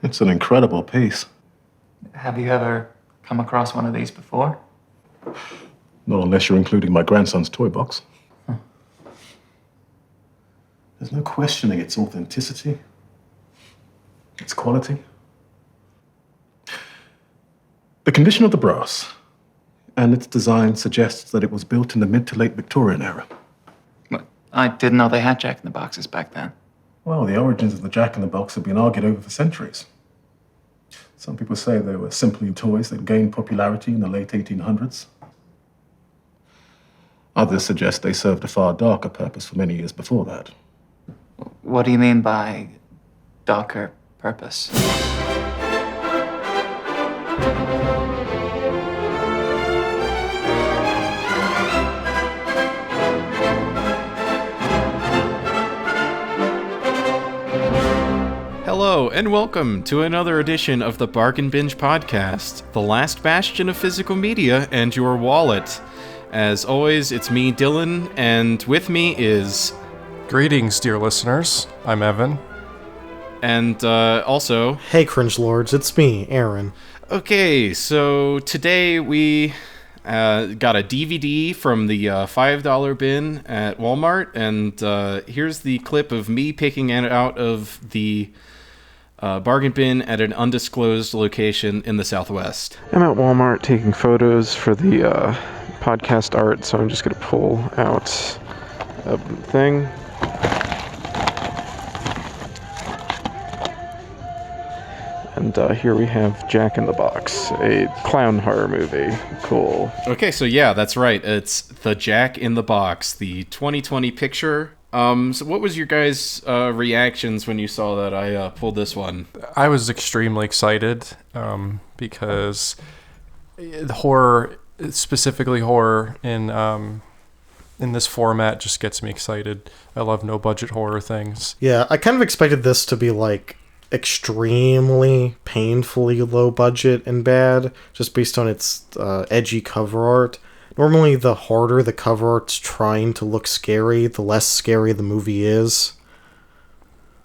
It's an incredible piece. Have you ever come across one of these before? Not unless you're including my grandson's toy box. There's no questioning its authenticity, its quality. The condition of the brass and its design suggests that it was built in the mid to late Victorian era. What? I didn't know they had Jack-in-the-Boxes back then. Well, the origins of the Jack-in-the-Box have been argued over for centuries. Some people say they were simply toys that gained popularity in the late 1800s. Others suggest they served a far darker purpose for many years before that. What do you mean by darker purpose? Hello, and welcome to another edition of the Bargain Binge podcast, the last bastion of physical media and your wallet. As always, it's me, Dylan, and with me is... Greetings, dear listeners. I'm Evan. And also... Hey, Cringe Lords, it's me, Aaron. Okay, so today we got a DVD from the $5 bin at Walmart, and here's the clip of me picking it out of the bargain bin at an undisclosed location in the Southwest. I'm at Walmart taking photos for the podcast art, so I'm just going to pull out a thing. And here we have Jack in the Box, a clown horror movie. Cool. Okay, so yeah, that's right. It's the Jack in the Box, the 2020 picture. So what was your guys' reactions when you saw that I pulled this one? I was extremely excited because horror, specifically horror in this format, just gets me excited. I love no-budget horror things. Yeah, I kind of expected this to be, like, extremely painfully low budget and bad, just based on its edgy cover art. Normally, the harder the cover art's trying to look scary, the less scary the movie is.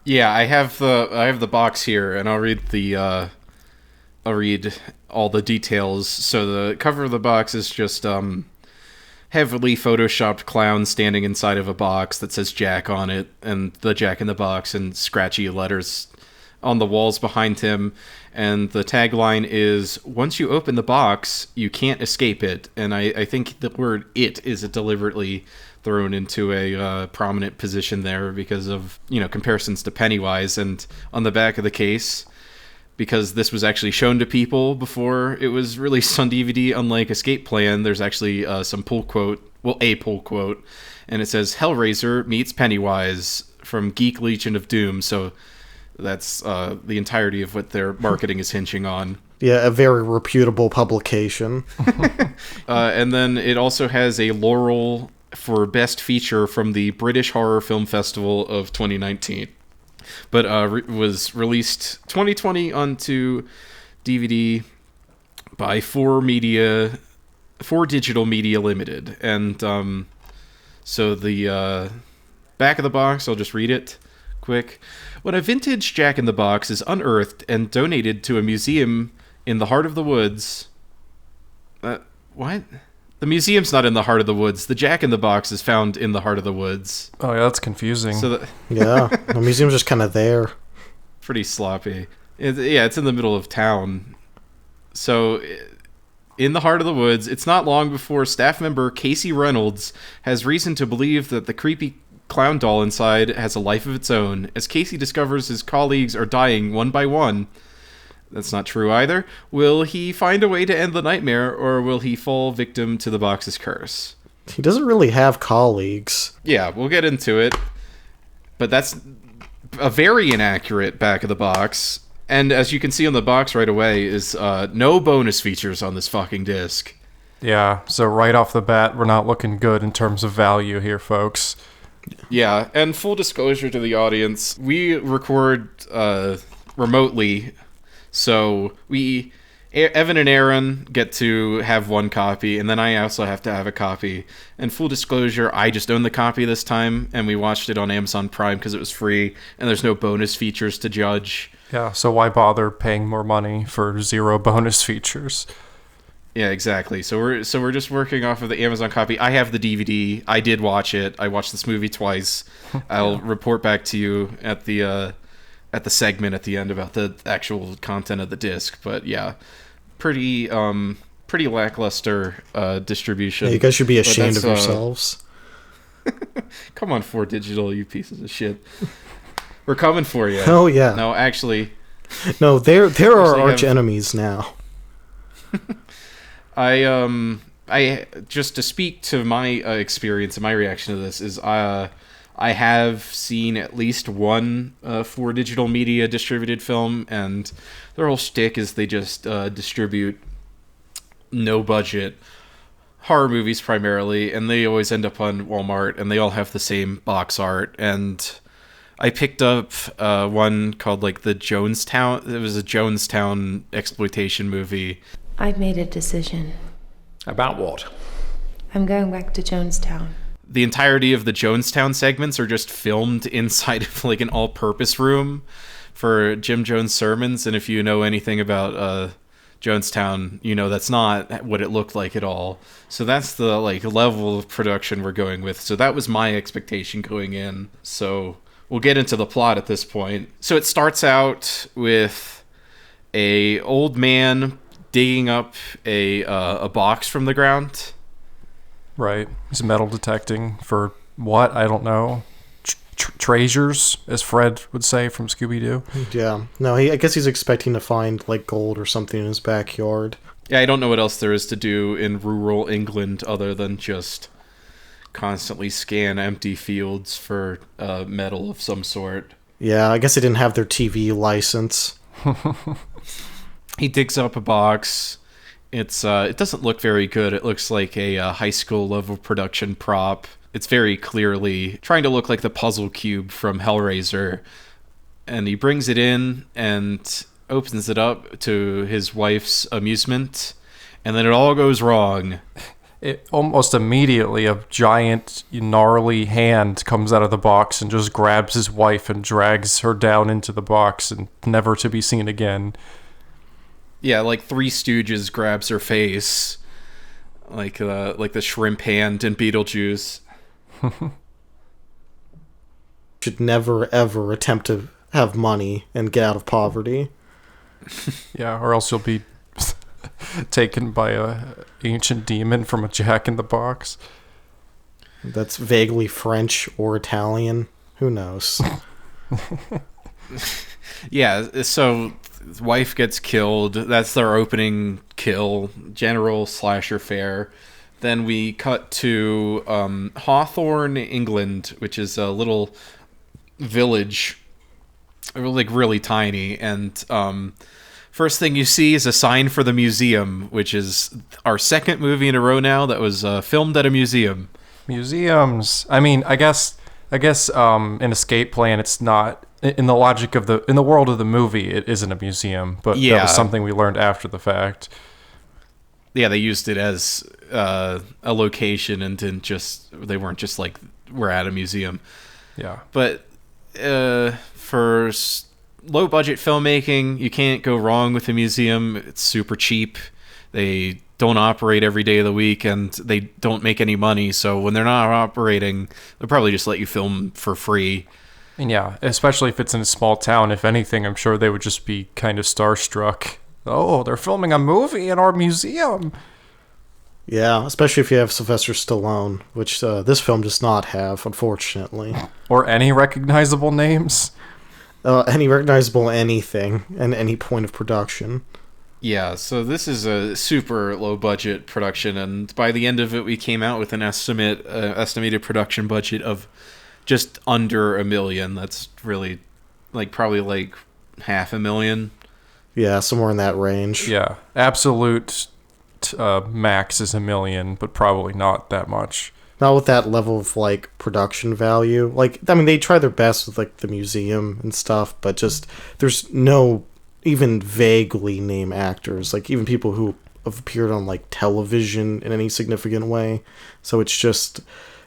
Yeah, I have the box here, and I'll read all the details. So the cover of the box is just heavily photoshopped clown standing inside of a box that says Jack on it, and the Jack in the Box and scratchy letters on the walls behind him, and the tagline is, once you open the box, you can't escape it. And I think the word "it" is deliberately thrown into a prominent position there because of, comparisons to Pennywise. And on the back of the case, because this was actually shown to people before it was released on DVD, unlike Escape Plan, there's actually some pull quote, a pull quote, and it says, Hellraiser meets Pennywise from Geek Legion of Doom. So that's the entirety of what their marketing is hinging on. Yeah, a very reputable publication. And then it also has a laurel for Best Feature from the British Horror Film Festival of 2019. But was released 2020 onto DVD by 4 Digital Media Limited. And so the back of the box, I'll just read it quick. When a vintage Jack in the Box is unearthed and donated to a museum in the heart of the woods... what? The museum's not in the heart of the woods. The Jack in the Box is found in the heart of the woods. Oh, yeah, that's confusing. Yeah, the museum's just kind of there. Pretty sloppy. It's in the middle of town. So, in the heart of the woods, it's not long before staff member Casey Reynolds has reason to believe that the creepy clown doll inside has a life of its own. As Casey discovers his colleagues are dying one by one, that's not true either. Will he find a way to end the nightmare, or will he fall victim to the box's curse? He doesn't really have colleagues. Yeah, we'll get into it. But that's a very inaccurate back of the box. And as you can see on the box right away, is no bonus features on this fucking disc. Yeah, so right off the bat, we're not looking good in terms of value here, folks. Yeah, and full disclosure to the audience, we record remotely, so we Evan and Aaron get to have one copy, and then I also have to have a copy. And full disclosure, I just own the copy this time, and we watched it on Amazon Prime because it was free, and there's no bonus features to judge. Yeah, so why bother paying more money for 0 bonus features? Yeah, exactly. So we're just working off of the Amazon copy. I have the DVD. I did watch it. I watched this movie twice. I'll report back to you at the segment at the end about the actual content of the disc. But yeah, pretty lackluster distribution. Yeah, you guys should be ashamed of yourselves. Come on, 4Digital, you pieces of shit. We're coming for you. Oh yeah. No, actually. No, they're our Actually arch enemies now. I just to speak to my experience and my reaction to this is I have seen at least one 4Digital Media distributed film, and their whole shtick is they just distribute no budget horror movies primarily, and they always end up on Walmart, and they all have the same box art. And I picked up one called like the Jonestown. It was a Jonestown exploitation movie. I've made a decision. About what? I'm going back to Jonestown. The entirety of the Jonestown segments are just filmed inside of like an all-purpose room for Jim Jones sermons. And if you know anything about Jonestown, you know that's not what it looked like at all. So that's the like level of production we're going with. So that was my expectation going in. So we'll get into the plot at this point. So it starts out with a old man digging up a box from the ground. Right. He's metal detecting for what? I don't know. Treasures, as Fred would say from Scooby-Doo. Yeah. No, I guess he's expecting to find like gold or something in his backyard. Yeah, I don't know what else there is to do in rural England other than just constantly scan empty fields for metal of some sort. Yeah, I guess they didn't have their TV license. He digs up a box. It doesn't look very good. It looks like a high school level production prop. It's very clearly trying to look like the puzzle cube from Hellraiser. And he brings it in and opens it up to his wife's amusement. And then it all goes wrong. It almost immediately, a giant, gnarly hand comes out of the box and just grabs his wife and drags her down into the box and never to be seen again. Yeah, like Three Stooges grabs her face, like the shrimp hand in Beetlejuice. Should never ever attempt to have money and get out of poverty. Yeah, or else you'll be taken by a ancient demon from a Jack in the Box. That's vaguely French or Italian. Who knows? Yeah, so wife gets killed. That's their opening kill. General slasher fare. Then we cut to Hawthorne, England, which is a little village, like really tiny. And first thing you see is a sign for the museum, which is our second movie in a row now that was filmed at a museum. Museums. I mean, I guess in Escape Plan, it's not in the logic of in the world of the movie. It isn't a museum, but yeah, that was something we learned after the fact. Yeah, they used it as a location and they weren't just like, we're at a museum. Yeah. But for low budget filmmaking, you can't go wrong with a museum. It's super cheap. They don't operate every day of the week, and they don't make any money. So when they're not operating, they'll probably just let you film for free. And yeah, especially if it's in a small town. If anything, I'm sure they would just be kind of starstruck. Oh, they're filming a movie in our museum. Yeah, especially if you have Sylvester Stallone, which this film does not have, unfortunately. Or any recognizable names. Any recognizable anything and any point of production. Yeah, so this is a super low budget production, and by the end of it, we came out with an estimated production budget of just under $1 million. That's really probably like $500,000. Yeah, somewhere in that range. Yeah, absolute max is $1 million, but probably not that much. Not with that level of like production value. Like, I mean, they try their best with like the museum and stuff, but just there's no even vaguely name actors, like even people who have appeared on like television in any significant way. So it's just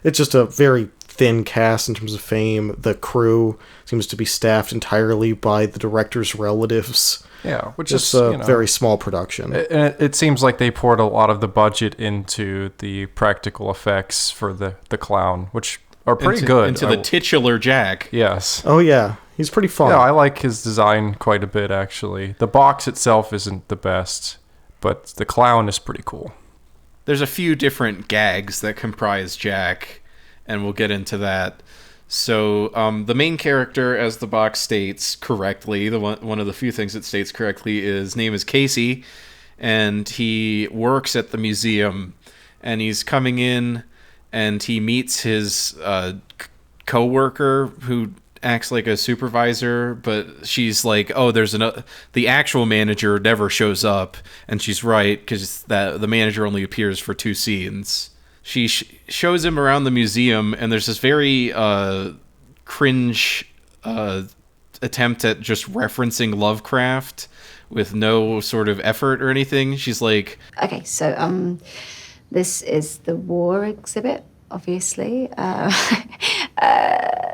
a very thin cast in terms of fame. The crew seems to be staffed entirely by the director's relatives. Yeah, which It's is a very small production. It seems like they poured a lot of the budget into the practical effects for the clown, which are pretty good. Into the titular Jack. Yes. Oh yeah, he's pretty fun. Yeah, I like his design quite a bit, actually. The box itself isn't the best, but the clown is pretty cool. There's a few different gags that comprise Jack, and we'll get into that. So the main character, as the box states correctly, one of the few things it states correctly, his name is Casey, and he works at the museum, and he's coming in, and he meets his co-worker who acts like a supervisor, but she's like, oh, the actual manager never shows up, and she's right, because the manager only appears for 2 scenes. She shows him around the museum, and there's this very cringe attempt at just referencing Lovecraft with no sort of effort or anything. She's like, okay, so this is the war exhibit, obviously.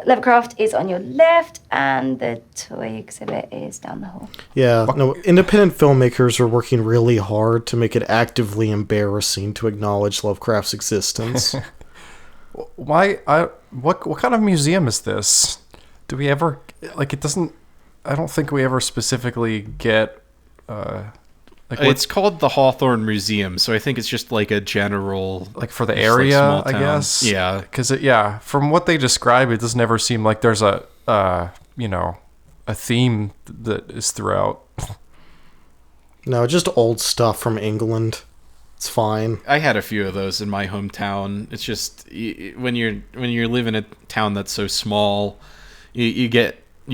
Lovecraft is on your left, and the toy exhibit is down the hall. Yeah, no, independent filmmakers are working really hard to make it actively embarrassing to acknowledge Lovecraft's existence. What kind of museum is this? Do we ever, like, it doesn't, I don't think we ever specifically get, it's called the Hawthorne Museum, so I think it's just like a general, like for the area, like I guess. Yeah, because from what they describe, it doesn't ever seem like there's a theme that is throughout. No, just old stuff from England. It's fine. I had a few of those in my hometown. It's just when you live in a town that's so small, you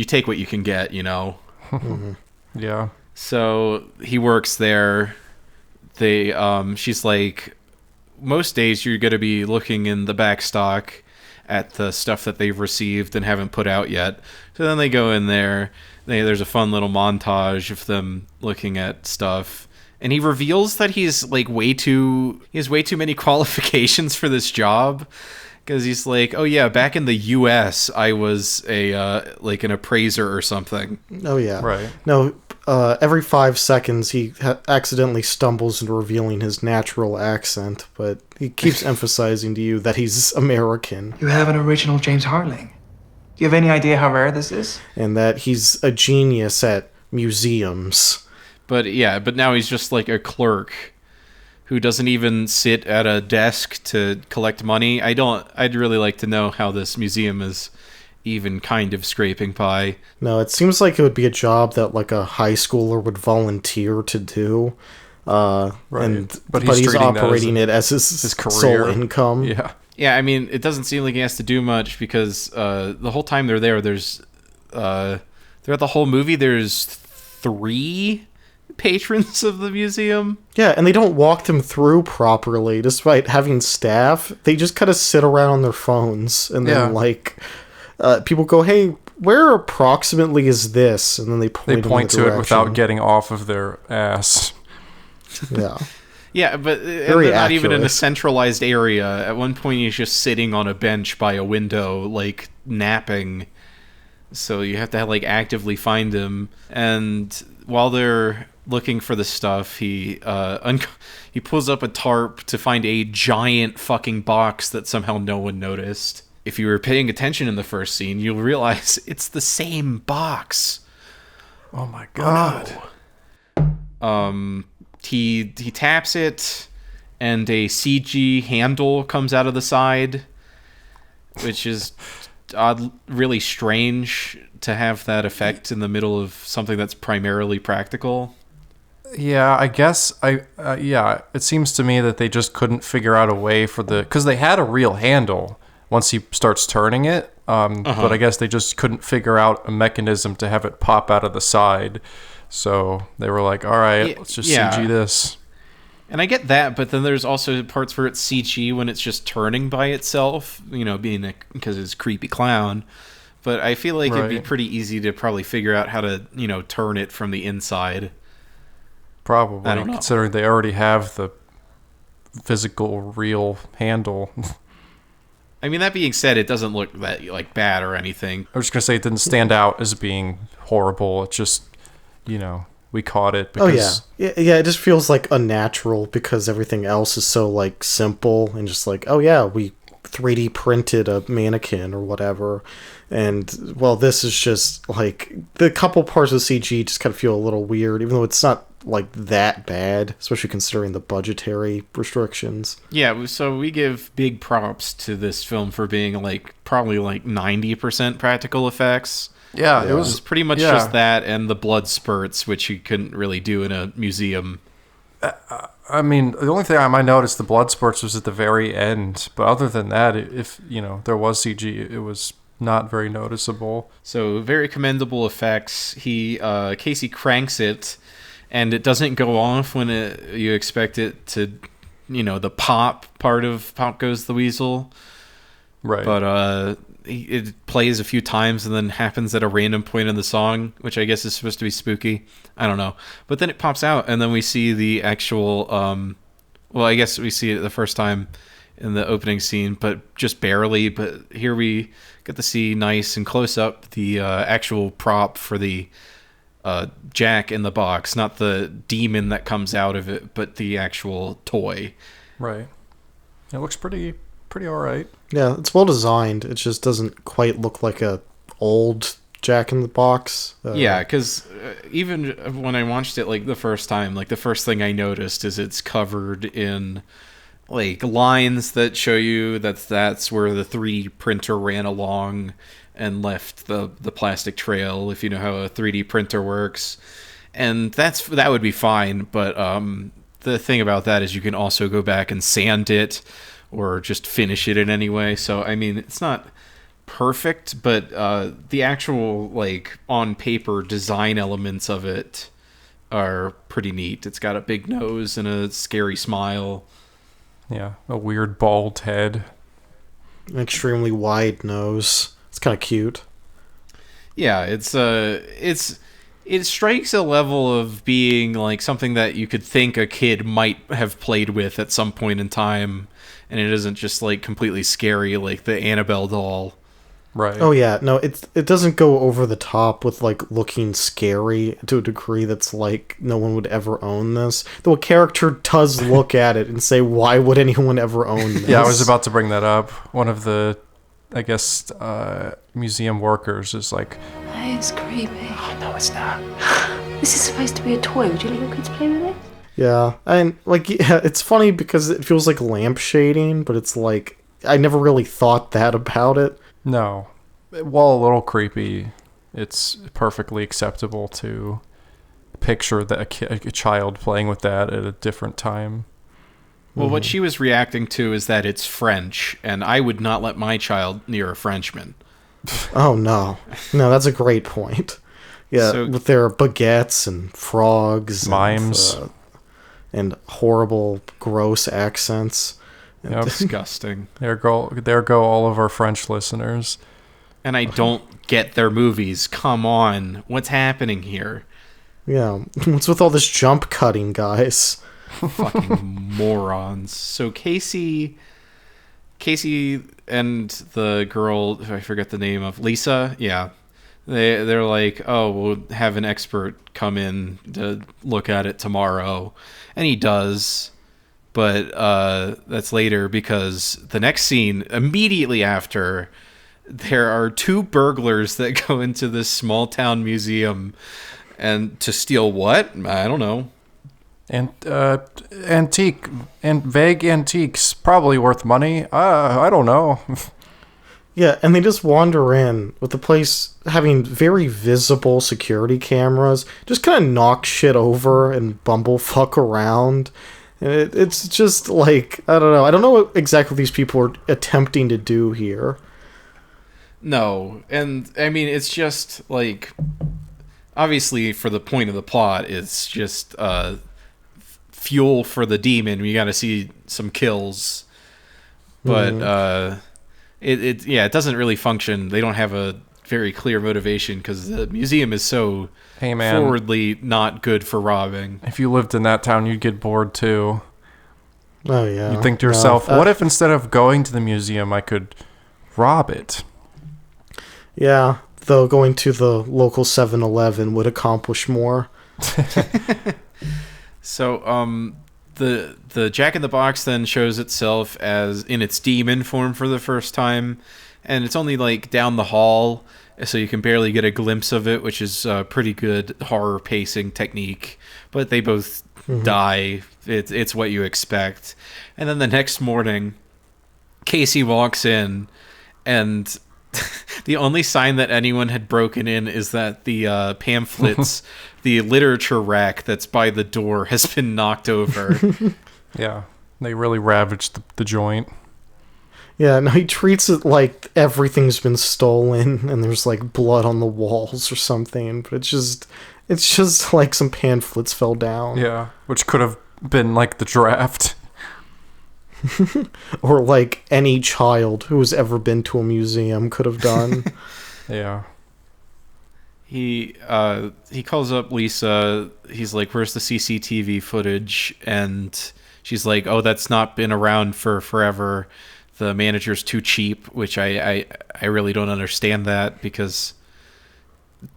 take what you can get, you know. Mm-hmm. Yeah. So he works there. She's like, most days you're going to be looking in the back stock at the stuff that they've received and haven't put out yet. So then they go in there. There's a fun little montage of them looking at stuff. And he reveals that he has way too many qualifications for this job. Because he's like, oh yeah, back in the U.S., I was an appraiser or something. Oh yeah. Right. No, every 5 seconds he accidentally stumbles into revealing his natural accent, but he keeps emphasizing to you that he's American. You have an original James Harling. Do you have any idea how rare this is? And that he's a genius at museums. But now he's just like a clerk who doesn't even sit at a desk to collect money. I'd really like to know how this museum is even kind of scraping by. No, it seems like it would be a job that like a high schooler would volunteer to do. Right. But he's operating it as his career. sole income. Yeah. Yeah, I mean, it doesn't seem like he has to do much because the whole time they're there, throughout the whole movie, there's 3 patrons of the museum. Yeah, and they don't walk them through properly, despite having staff. They just kind of sit around on their phones, and then people go, "Hey, where approximately is this?" And then they point to it without getting off of their ass. Yeah. Yeah, but they're not even in a centralized area. At one point, he's just sitting on a bench by a window, like napping. So you have to actively find him. And while they're looking for the stuff, he pulls up a tarp to find a giant fucking box that somehow no one noticed. If you were paying attention in the first scene, you'll realize it's the same box. Oh my god. He taps it, and a CG handle comes out of the side, which is really strange to have that effect in the middle of something that's primarily practical. Yeah, I guess it seems to me that they just couldn't figure out a way because they had a real handle once he starts turning it, but I guess they just couldn't figure out a mechanism to have it pop out of the side. So they were like, all right, let's just CG this. And I get that, but then there's also parts where it's CG when it's just turning by itself, because it's a creepy clown. but I feel like it'd be Right. pretty easy to probably figure out how to, turn it from the inside. Probably, I don't know. considering they already have the physical, real handle. I mean, that being said, it doesn't look that like bad or anything. I was just gonna say it didn't stand out as being horrible. It just, we caught it because Yeah, it just feels like unnatural because everything else is so like simple and just like, oh yeah, we 3D printed a mannequin or whatever. And well, this is just like the couple parts of CG just kind of feel a little weird, even though it's not like that bad, especially considering the budgetary restrictions. Yeah, so we give big props to this film for being like probably like 90% practical effects. yeah, It was pretty much just that and the blood spurts, which you couldn't really do in a museum. I mean, the only thing I might notice the blood spurts was at the very end, but other than that, if there was CG, it was not very noticeable. So very commendable effects. Casey cranks it, and it doesn't go off when you expect it to. The pop part of Pop Goes the Weasel. Right. But it plays a few times and then happens at a random point in the song, which I guess is supposed to be spooky. I don't know. But then it pops out, and then we see the actual... well, I guess we see it the first time in the opening scene, but just barely. But here we get to see nice and close up the actual prop for the Jack in the box. Not the demon that comes out of it, but the actual toy. Right. It looks pretty all right. Yeah, it's well designed. It just doesn't quite look like a old Jack in the Box. Yeah, because even when I watched it like the first time, like the first thing I noticed is it's covered in like lines that show you that's where the 3D printer ran along and left the plastic trail, if you know how a 3D printer works. And that would be fine, but the thing about that is you can also go back and sand it or just finish it in any way. So, I mean, it's not perfect, but the actual, like, on paper design elements of it are pretty neat. It's got a big nose and a scary smile. Yeah, a weird bald head. An extremely wide nose. It's kind of cute. Yeah, it strikes a level of being like something that you could think a kid might have played with at some point in time, and it isn't just like completely scary like the Annabelle doll. Right. Oh yeah, no, it doesn't go over the top with like looking scary to a degree that's like no one would ever own this. Though a character does look at it and say, "Why would anyone ever own this?" Yeah, I was about to bring that up. One of the, I guess, museum workers is like, It's creepy. Oh, no, it's not. This is supposed to be a toy. Would you let your kids play with it? Yeah, and like yeah, it's funny because it feels like lamp shading, but it's like I never really thought that about it. no. While a little creepy, it's perfectly acceptable to picture that a child playing with that at a different time. Well, what she was reacting to is that it's French, and I would not let my child near a Frenchman. Oh no, that's a great point. Yeah, So- with their baguettes and frogs, Mimes. and horrible, gross accents. Yep. Disgusting. There go all of our French listeners. And I don't get their movies. Come on. What's happening here? Yeah, what's with all this jump cutting, guys? Fucking morons. So Casey and the girl, I forget the name of, Lisa, yeah. They're like, oh, we'll have an expert come in to look at it tomorrow. And he does. But that's later because the next scene, immediately after, there are two burglars that go into this small town museum and to steal what? I don't know. And antique and vague antiques, probably worth money. I don't know. Yeah, and they just wander in with the place having very visible security cameras, just kind of knock shit over and bumblefuck around. And it's just like, I don't know. I don't know what exactly these people are attempting to do here. No, and I mean, it's just like, obviously for the point of the plot, it's just fuel for the demon. We got to see some kills, but it doesn't really function. They don't have a very clear motivation because the museum is so Hey, man. forwardly not good for robbing. If you lived in that town, you'd get bored too. Oh yeah. You'd think to No, yourself, what if instead of going to the museum, I could rob it? Yeah, though going to the local 7-Eleven would accomplish more. So, the Jack in the Box then shows itself as in its demon form for the first time, and it's only like down the hall, so you can barely get a glimpse of it, which is pretty good horror pacing technique. But they both die. It's what you expect. And then the next morning, Casey walks in, and the only sign that anyone had broken in is that the pamphlets, the literature rack that's by the door has been knocked over. Yeah, they really ravaged the joint. Yeah, no, he treats it like everything's been stolen and there's like blood on the walls or something, but it's just like some pamphlets fell down. Yeah, which could have been like the draft. Or like any child who has ever been to a museum could have done. Yeah. He calls up Lisa. He's like, "Where's the CCTV footage?" And she's like, "Oh, that's not been around for forever. The manager's too cheap," which I really don't understand that, because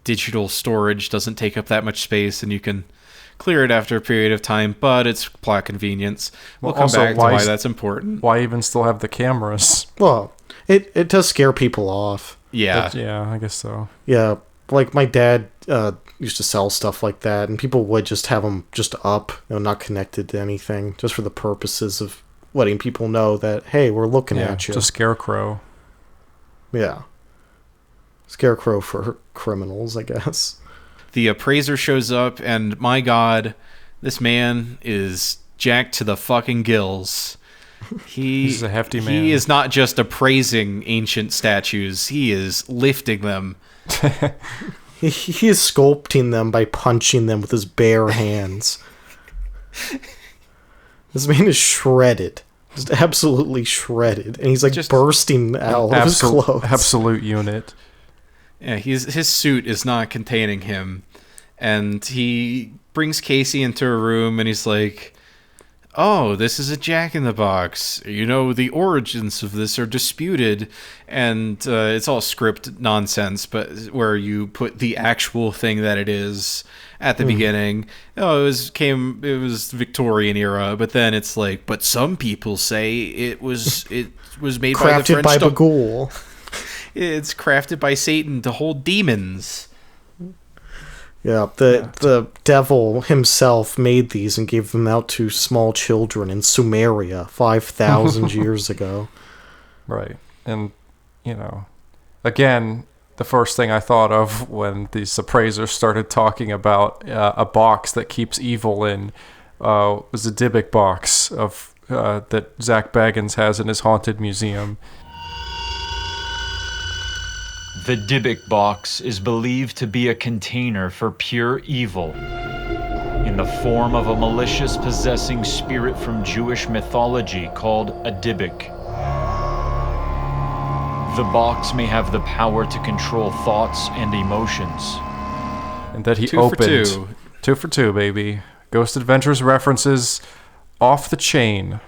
digital storage doesn't take up that much space and you can clear it after a period of time, but it's plot convenience. We'll come also, back to why that's important. Why even still have the cameras? Well, it does scare people off. Yeah. Yeah, I guess so. Yeah, like my dad used to sell stuff like that, and people would just have them just up, not connected to anything, just for the purposes of letting people know that, hey, we're looking at you. It's a scarecrow. Yeah. Scarecrow for criminals, I guess. The appraiser shows up, and my God, this man is jacked to the fucking gills. He's a hefty man. He is not just appraising ancient statues, he is lifting them. He is sculpting them by punching them with his bare hands. This man is shredded. Just absolutely shredded. And he's like just bursting out of his clothes. Absolute unit. Yeah, his suit is not containing him. And he brings Casey into a room and he's like, "Oh, this is a Jack in the Box. You know, the origins of this are disputed." And it's all script nonsense, but where you put the actual thing that it is at the beginning. Oh, it was Victorian era, but then it's like, but some people say it was made by the crafted French by Bagul. It's crafted by Satan to hold demons. Yeah, the devil himself made these and gave them out to small children in Sumeria 5,000 years ago. Right. And, again, the first thing I thought of when these appraisers started talking about a box that keeps evil in was a Dybbuk box of that Zach Baggins has in his haunted museum. The Dybbuk box is believed to be a container for pure evil, in the form of a malicious possessing spirit from Jewish mythology called a Dybbuk. The box may have the power to control thoughts and emotions. And that he 2 for opened. 2. 2 for 2, baby. Ghost Adventures references off the chain.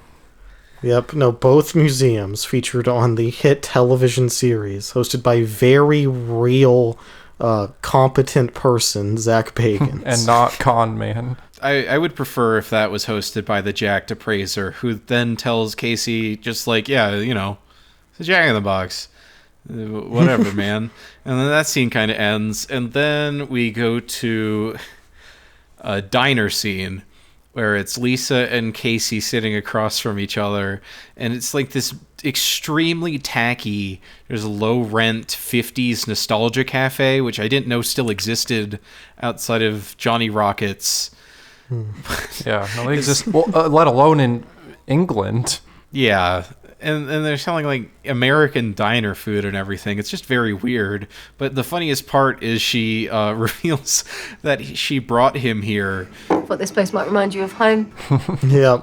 Yep, no, both museums featured on the hit television series, hosted by very real, competent person, Zach Bagans. And not Con Man. I would prefer if that was hosted by the jacked appraiser, who then tells Casey, just like, yeah, it's a Jack in the Box. Whatever, man. And then that scene kind of ends, and then we go to a diner scene where it's Lisa and Casey sitting across from each other, and it's like this extremely tacky, there's a low-rent 50s nostalgia cafe, which I didn't know still existed outside of Johnny Rockets. Yeah, no, they exist. Well, let alone in England. Yeah, and they're selling like American diner food and everything. It's just very weird. But the funniest part is she reveals that she brought him here. Thought this place might remind you of home. Yeah.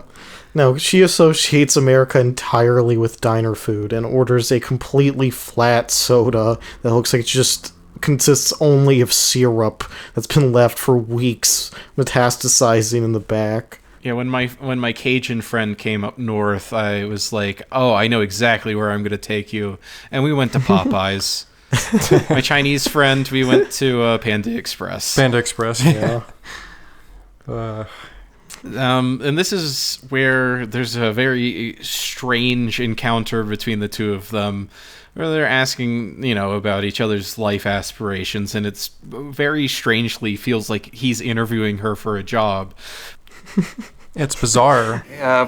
No, she associates America entirely with diner food and orders a completely flat soda that looks like it just consists only of syrup that's been left for weeks, metastasizing in the back. Yeah, when my Cajun friend came up north, I was like, "Oh, I know exactly where I'm going to take you," and we went to Popeyes. My Chinese friend, we went to Panda Express. Panda Express, yeah. And this is where there's a very strange encounter between the two of them, where they're asking, about each other's life aspirations, and it's very strangely feels like he's interviewing her for a job. It's bizarre. Well,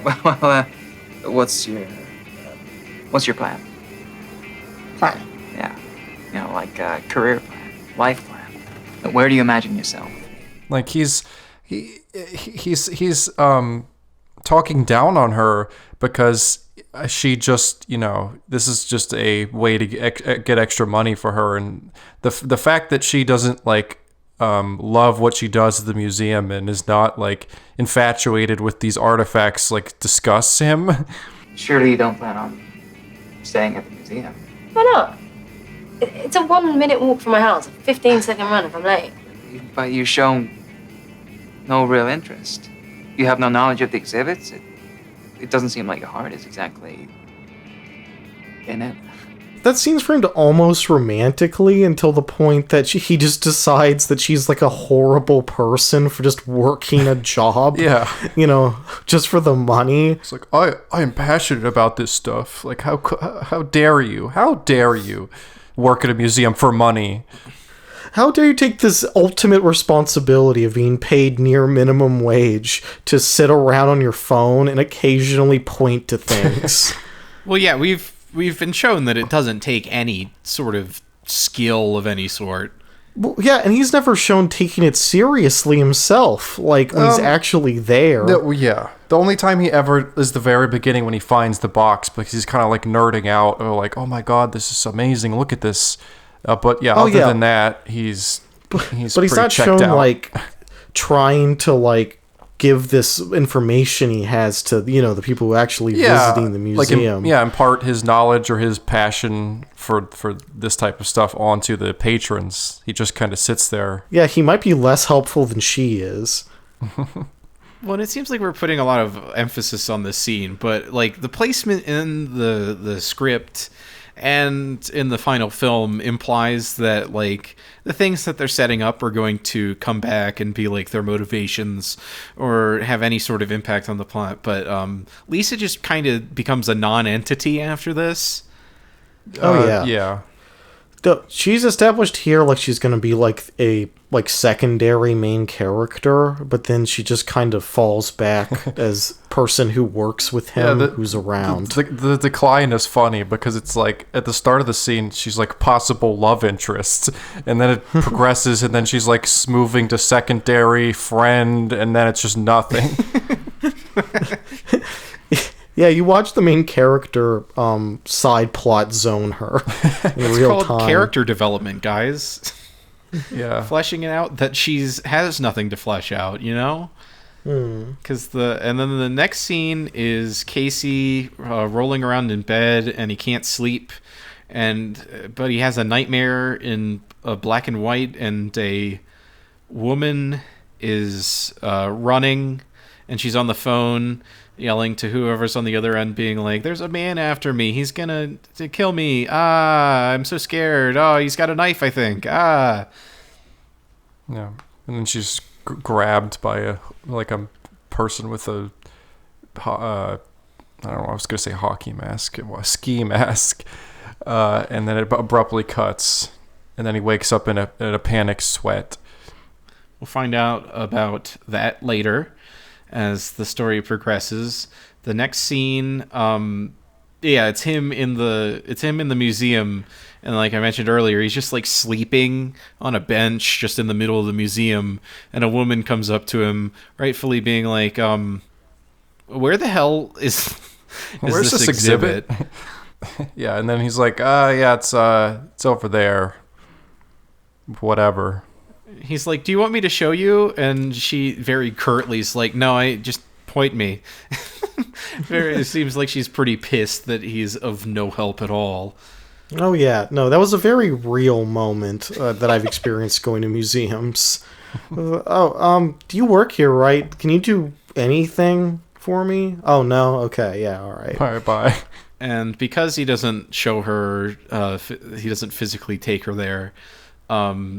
what's your plan? Plan. Yeah, like career plan, life plan. Where do you imagine yourself? Like he's talking down on her because she just, this is just a way to get extra money for her, and the fact that she doesn't love what she does at the museum and is not infatuated with these artifacts disgusts him. Surely you don't plan on staying at the museum. Why not? It's a 1-minute walk from my house, a 15-second run if I'm late. But you show no real interest. You have no knowledge of the exhibits. It doesn't seem like your heart is exactly in it. That seems framed almost romantically until the point that he just decides that she's a horrible person for just working a job. Yeah. Just for the money. It's like, I am passionate about this stuff. How dare you? How dare you work at a museum for money? How dare you take this ultimate responsibility of being paid near minimum wage to sit around on your phone and occasionally point to things? Well, yeah, we've been shown that it doesn't take any sort of skill of any sort. Well, yeah, and he's never shown taking it seriously himself, when he's actually there. Yeah. The only time he ever is the very beginning when he finds the box, because he's kind of nerding out, or oh my god, this is amazing, look at this. But yeah, other than that, he's but he's not shown out. Trying to give this information he has to the people who actually visiting the museum. Impart his knowledge or his passion for this type of stuff onto the patrons. He just kind of sits there. Yeah, he might be less helpful than she is. Well, and it seems like we're putting a lot of emphasis on this scene, but the placement in the script and in the final film implies that the things that they're setting up are going to come back and be their motivations or have any sort of impact on the plot. But Lisa just kind of becomes a non-entity after this. Yeah. She's established here she's going to be a secondary main character, but then she just kind of falls back as person who works with him, who's around. The decline is funny because it's at the start of the scene she's possible love interest, and then it progresses, and then she's moving to secondary friend, and then it's just nothing. Yeah, you watch the main character side plot zone her in real time. It's called character development, guys. Yeah, fleshing it out that has nothing to flesh out, because and then the next scene is Casey rolling around in bed and he can't sleep, but he has a nightmare in black and white, and a woman is running, and she's on the phone yelling to whoever's on the other end, being like, "There's a man after me. He's gonna kill me. I'm so scared. Oh, he's got a knife, I think. Yeah, and then she's grabbed by a person with a I don't know. I was gonna say hockey mask. It was ski mask, and then it abruptly cuts, and then he wakes up in a panic sweat. We'll find out about that later as the story progresses. The next scene, it's him in the museum, and like I mentioned earlier, he's just sleeping on a bench just in the middle of the museum, and a woman comes up to him, rightfully being like, where the hell is Where's this exhibit? Yeah, and then he's like, yeah, it's over there. Whatever. He's like, do you want me to show you? And she very curtly is like, no, I just point me. It seems like she's pretty pissed that he's of no help at all. Oh yeah, no, that was a very real moment that I've experienced going to museums. Do you work here, right? Can you do anything for me? Oh no, okay, yeah, all right. All right, bye. And because he doesn't show her, he doesn't physically take her there,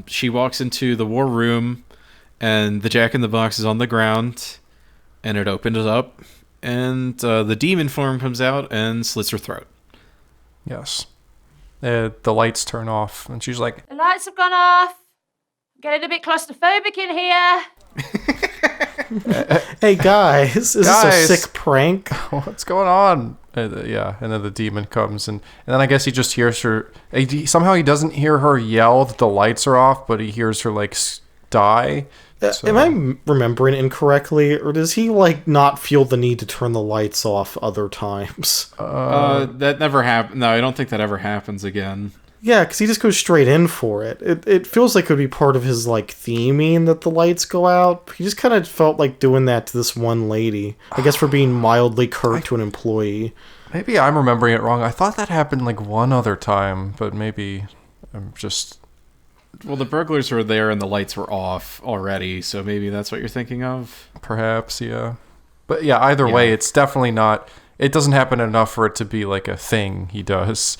she walks into the war room, and the Jack-in-the-Box is on the ground, and it opens up, and the demon form comes out and slits her throat. Yes. The lights turn off, and she's like, The lights have gone off. Getting a bit claustrophobic in here. Hey guys, is this a sick prank? what's going on? Yeah, and then the demon comes, and then I guess he just hears her. Somehow he doesn't hear her yell that the lights are off, but he hears her like die. So. Am I remembering incorrectly, or does he like not feel the need to turn the lights off other times? That never happened. No, I don't think that ever happens again. Yeah, because he just goes straight in for it. It feels like it would be part of his like theming that the lights go out. He just kind of felt like doing that to this one lady. I guess for being mildly curt to an employee. Maybe I'm remembering it wrong. I thought that happened like one other time, but maybe I'm just... Well, the burglars were there and the lights were off already, so maybe that's what you're thinking of? Perhaps, yeah. But yeah, either way, it's definitely not... It doesn't happen enough for it to be like a thing he does.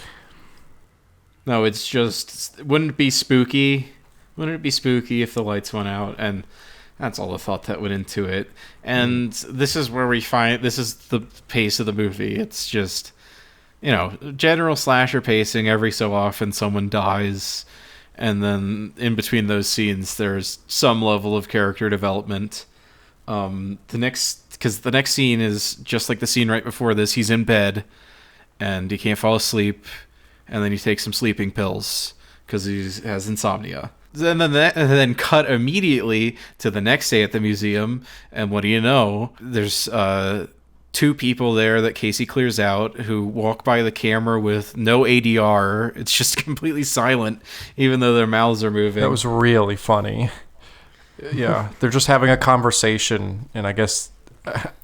No, it's just... Wouldn't it be spooky? Wouldn't it be spooky if the lights went out? And that's all the thought that went into it. And this is where we find... This is the pace of the movie. It's just... general slasher pacing. Every so often someone dies... And then in between those scenes, there's some level of character development. The next scene is just like the scene right before this. He's in bed, and he can't fall asleep, and then he takes some sleeping pills because he has insomnia. And then cut immediately to the next day at the museum, and what do you know? There's two people there that Casey clears out who walk by the camera with no ADR. It's just completely silent, even though their mouths are moving. That was really funny. Yeah, they're just having a conversation, and I guess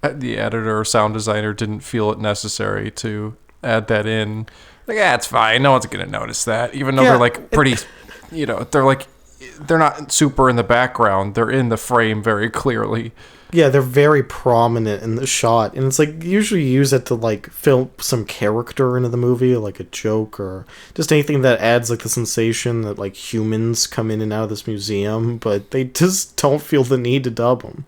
the editor or sound designer didn't feel it necessary to add that in. Like, it's fine. No one's going to notice that, even though they're like pretty, they're not super in the background. They're in the frame very clearly. Yeah, they're very prominent in the shot, and it's like usually you use it to like fill some character into the movie, like a joke or just anything that adds like the sensation that like humans come in and out of this museum, but they just don't feel the need to dub them.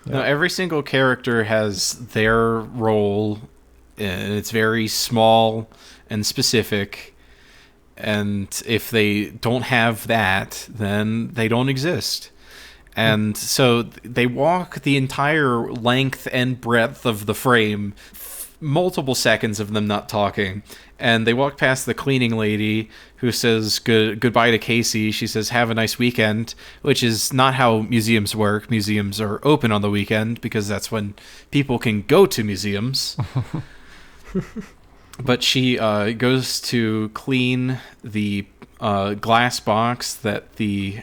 No, every single character has their role, and it's very small and specific, and if they don't have that, then they don't exist. And so they walk the entire length and breadth of the frame, multiple seconds of them not talking. And they walk past the cleaning lady who says goodbye to Casey. She says, have a nice weekend, which is not how museums work. Museums are open on the weekend because that's when people can go to museums. But she goes to clean the glass box that the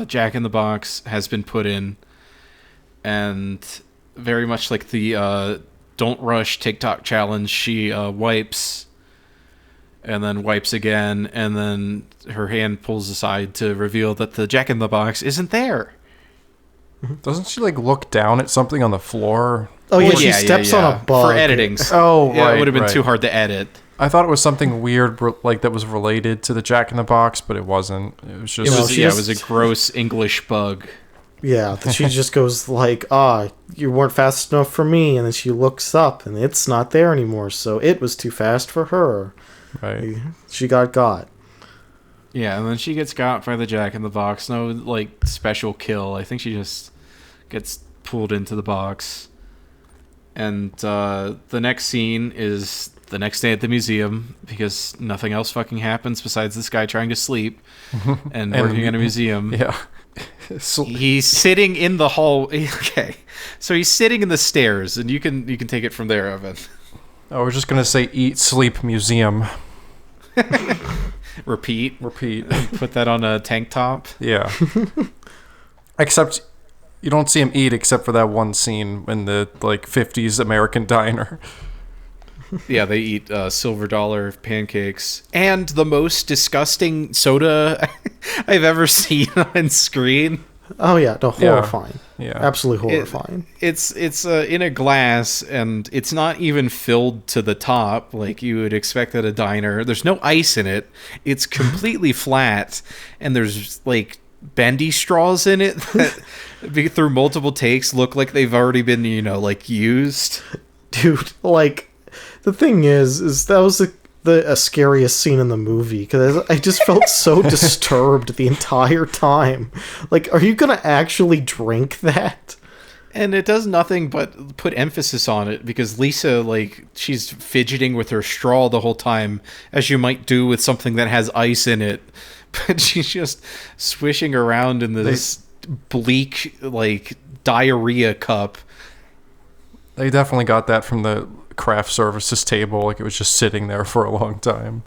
Jack-in-the-Box has been put in, and very much like the Don't Rush TikTok challenge, she wipes and then wipes again, and then her hand pulls aside to reveal that the Jack-in-the-Box isn't there. Doesn't she like look down at something on the floor? Oh yeah, she steps on a bug. For editing. Oh, yeah, right, it would have been right. too hard to edit. I thought it was something weird, like that was related to the Jack-in-the-Box, but it wasn't. It was just. It was a gross English bug. Yeah, that she just goes like, you weren't fast enough for me, and then she looks up, and it's not there anymore, so it was too fast for her. Right. She got. Yeah, and then she gets got by the Jack-in-the-Box. No, like, special kill. I think she just gets pulled into the box. And the next scene is the next day at the museum, because nothing else fucking happens besides this guy trying to sleep and working at a museum. Yeah. He's sitting in the hall. Okay, so he's sitting in the stairs, and you can take it from there, Evan. I was just gonna say eat, sleep, museum. Repeat. Repeat. Put that on a tank top. Yeah. Except you don't see him eat except for that one scene in the 50s American diner. Yeah, they eat silver dollar pancakes and the most disgusting soda I've ever seen on screen. Oh yeah, no, horrifying. Yeah. Absolutely horrifying. It's in a glass, and it's not even filled to the top like you would expect at a diner. There's no ice in it. It's completely flat, and there's bendy straws in it that through multiple takes look like they've already been used. Dude, the thing is that was the scariest scene in the movie, because I just felt so disturbed the entire time. Are you gonna actually drink that? And it does nothing but put emphasis on it, because Lisa, she's fidgeting with her straw the whole time, as you might do with something that has ice in it. But she's just swishing around in this bleak, diarrhea cup. They definitely got that from the craft services table. It was just sitting there for a long time.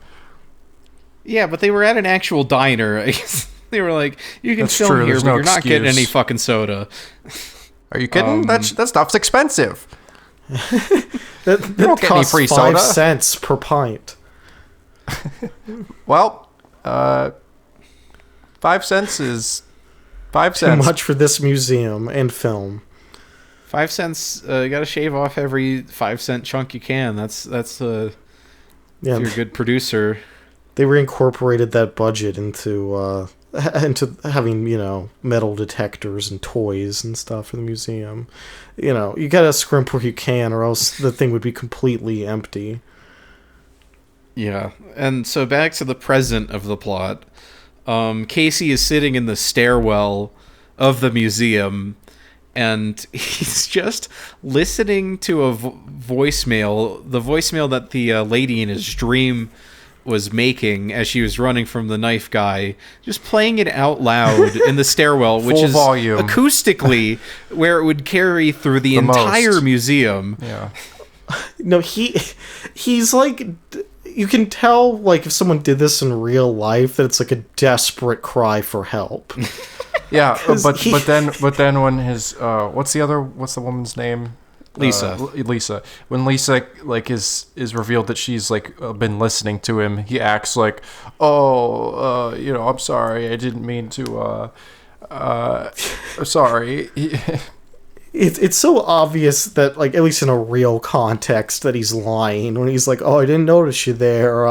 Yeah, but they were at an actual diner. I guess they were like, you can That's film true. here, There's but no you're not getting excuse. any fucking soda. Are you kidding? That stuff's expensive. That don't get any costs free 5 soda. cents per pint. Well, 5 cents is 5 Too cents. much for this museum and film. 5 cents. You got to shave off every 5-cent chunk you can. That's if Yeah, you're a good producer. they reincorporated that budget into having metal detectors and toys and stuff for the museum. You gotta scrimp where you can, or else the thing would be completely empty. Yeah, and so back to the present of the plot. Casey is sitting in the stairwell of the museum, and he's just listening to a voicemail, the voicemail that the lady in his dream was making as she was running from the knife guy, just playing it out loud in the stairwell, which Full is volume. acoustically where it would carry through the entire most. museum. Yeah. No, he's you can tell if someone did this in real life that it's a desperate cry for help. Yeah, 'Cause but then when his what's the woman's name? Lisa. Lisa. When Lisa is revealed that she's been listening to him, he acts like, I'm sorry, I didn't mean to. Sorry. It's so obvious that at least in a real context that he's lying when he's like, "Oh, I didn't notice you there.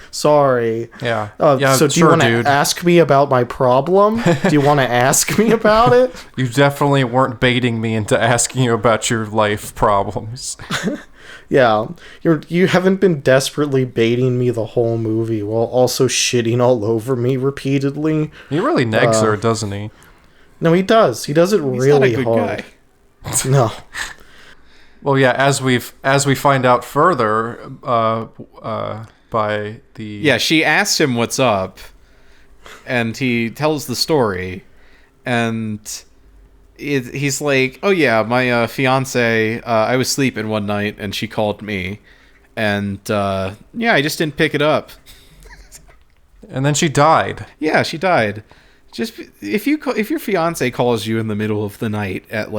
Sorry." Yeah. So do you want to ask me about my problem? Do you want to ask me about it? You definitely weren't baiting me into asking you about your life problems. Yeah, you haven't been desperately baiting me the whole movie while also shitting all over me repeatedly. He really negs her, doesn't he? No, he does. He does it He's really not a good hard. guy. No. Well, yeah. As we find out further, by the Yeah, she asks him what's up, and he tells the story, and he's like, "Oh yeah, my fiance, I was sleeping one night, and she called me, and I just didn't pick it up." And then she died. Yeah, she died. Just if your fiance calls you in the middle of the night at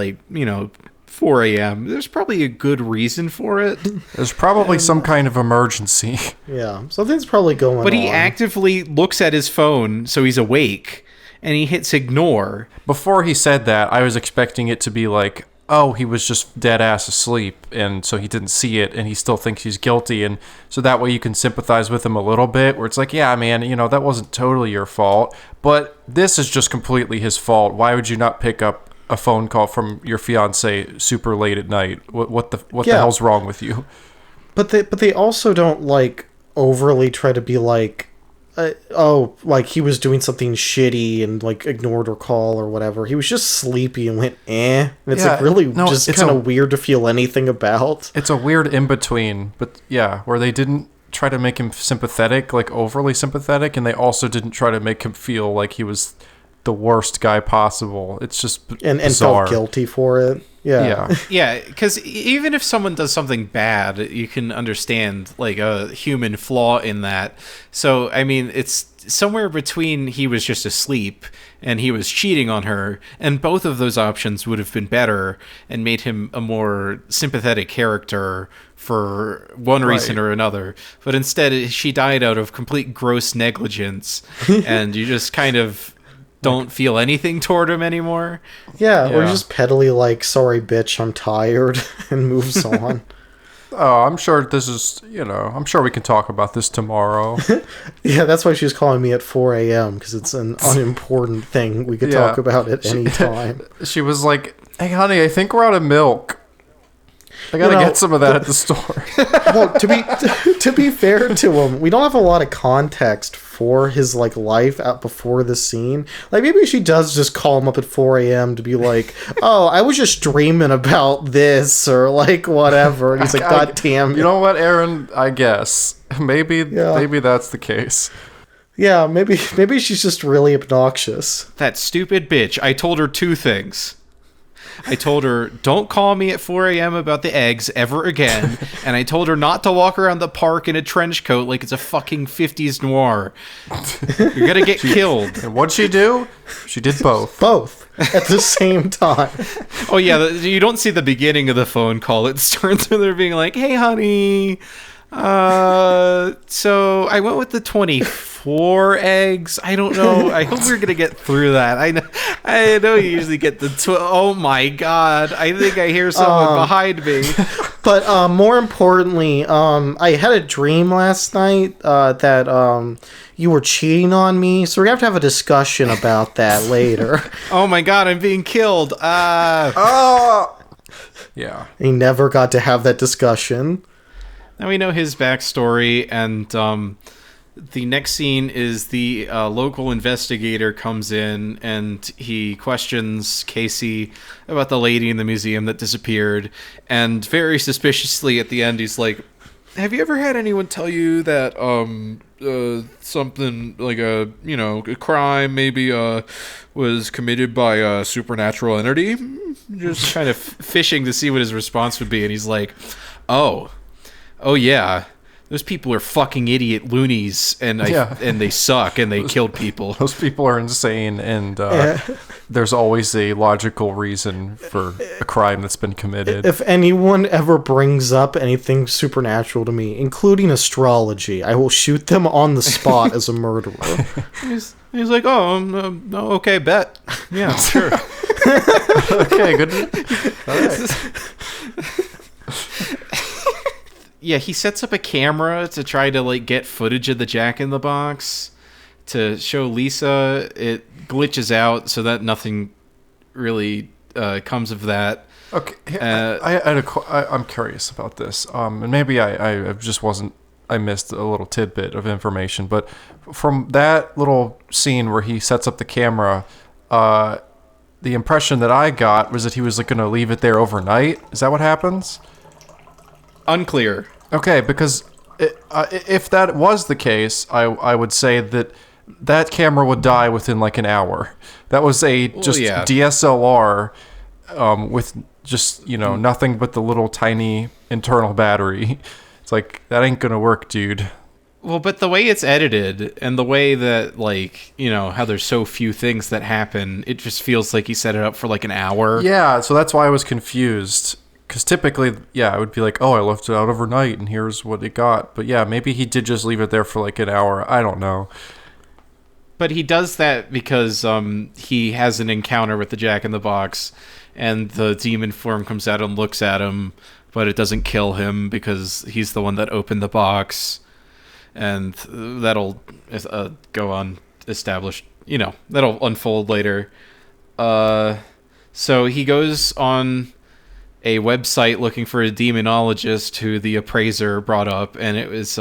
4 a.m., there's probably a good reason for it. There's probably some kind of emergency. Yeah, something's probably going on. But he actively looks at his phone, so he's awake, and he hits ignore. Before he said that, I was expecting it to be like, oh, he was just dead ass asleep, and so he didn't see it, and he still thinks he's guilty, and so that way you can sympathize with him a little bit, where it's like, yeah, man, that wasn't totally your fault, but this is just completely his fault. Why would you not pick up a phone call from your fiance super late at night? What the hell's wrong with you? But they also don't overly try to be he was doing something shitty and ignored her call or whatever. He was just sleepy and went and it's just kind of weird to feel anything about. It's a weird in between, but yeah, where they didn't try to make him sympathetic, overly sympathetic, and they also didn't try to make him feel like he was the worst guy possible. It's just and bizarre. felt guilty for it. Yeah. Yeah, because even if someone does something bad, you can understand like a human flaw in that. So I mean, it's somewhere between he was just asleep and he was cheating on her, and both of those options would have been better and made him a more sympathetic character for one reason or another. But instead, she died out of complete gross negligence, and you just kind of don't feel anything toward him anymore. Yeah, or just pettily like, sorry, bitch, I'm tired, and moves on. Oh, I'm sure this is, I'm sure we can talk about this tomorrow. Yeah, that's why she's calling me at 4 a.m., because it's an unimportant thing we could talk about at any time. She was like, hey, honey, I think we're out of milk. I gotta get some of that at the store. Well, to be fair to him, we don't have a lot of context for his like life out before the scene. Like maybe she does just call him up at 4 a.m. to be like, "Oh, I was just dreaming about this," or like whatever. And he's like, "God damn it!" You know what, Aaron? I guess maybe that's the case. Yeah, maybe she's just really obnoxious. That stupid bitch. I told her 2 things. I told her, don't call me at 4 a.m. about the eggs ever again. And I told her not to walk around the park in a trench coat like it's a fucking 50s noir. You're going to get killed. And what'd she do? She did both. Both. At the same time. Oh, yeah. You don't see the beginning of the phone call. It starts with her being like, hey, honey. So I went with the 24 eggs. I don't know. I hope we're gonna get through that. I know you usually get the oh my god. I think I hear someone behind me. But more importantly, I had a dream last night that you were cheating on me. So we're gonna have a discussion about that later. Oh my god, I'm being killed. Yeah. He never got to have that discussion. Now we know his backstory, and the next scene is the local investigator comes in, and he questions Casey about the lady in the museum that disappeared, and very suspiciously at the end he's like, have you ever had anyone tell you that something like a crime maybe was committed by a supernatural entity? Just kind of fishing to see what his response would be, and he's like, Oh yeah, those people are fucking idiot loonies, and they suck, and they killed people. Those people are insane, and there's always a logical reason for a crime that's been committed. If anyone ever brings up anything supernatural to me, including astrology, I will shoot them on the spot as a murderer. He's like, okay, bet. Yeah, sure. Okay, good. All right. Yeah, he sets up a camera to try to like get footage of the Jack in the Box to show Lisa. It glitches out so that nothing really comes of that. Okay, I'm curious about this, and maybe I just wasn't. I missed a little tidbit of information, but from that little scene where he sets up the camera, the impression that I got was that he was like, going to leave it there overnight. Is that what happens? Unclear. Okay, because if that was the case, I would say that camera would die within like an hour. That was DSLR with just, nothing but the little tiny internal battery. It's like, that ain't gonna work, dude. Well, but the way it's edited and the way that, like, how there's so few things that happen, it just feels like he set it up for like an hour. Yeah, so that's why I was confused. Because typically, I would be like, oh, I left it out overnight, and here's what it got. But yeah, maybe he did just leave it there for like an hour. I don't know. But he does that because he has an encounter with the Jack in the Box, and the demon form comes out and looks at him, but it doesn't kill him because he's the one that opened the box. And that'll go on established, that'll unfold later. So he goes on a website looking for a demonologist who the appraiser brought up, and it was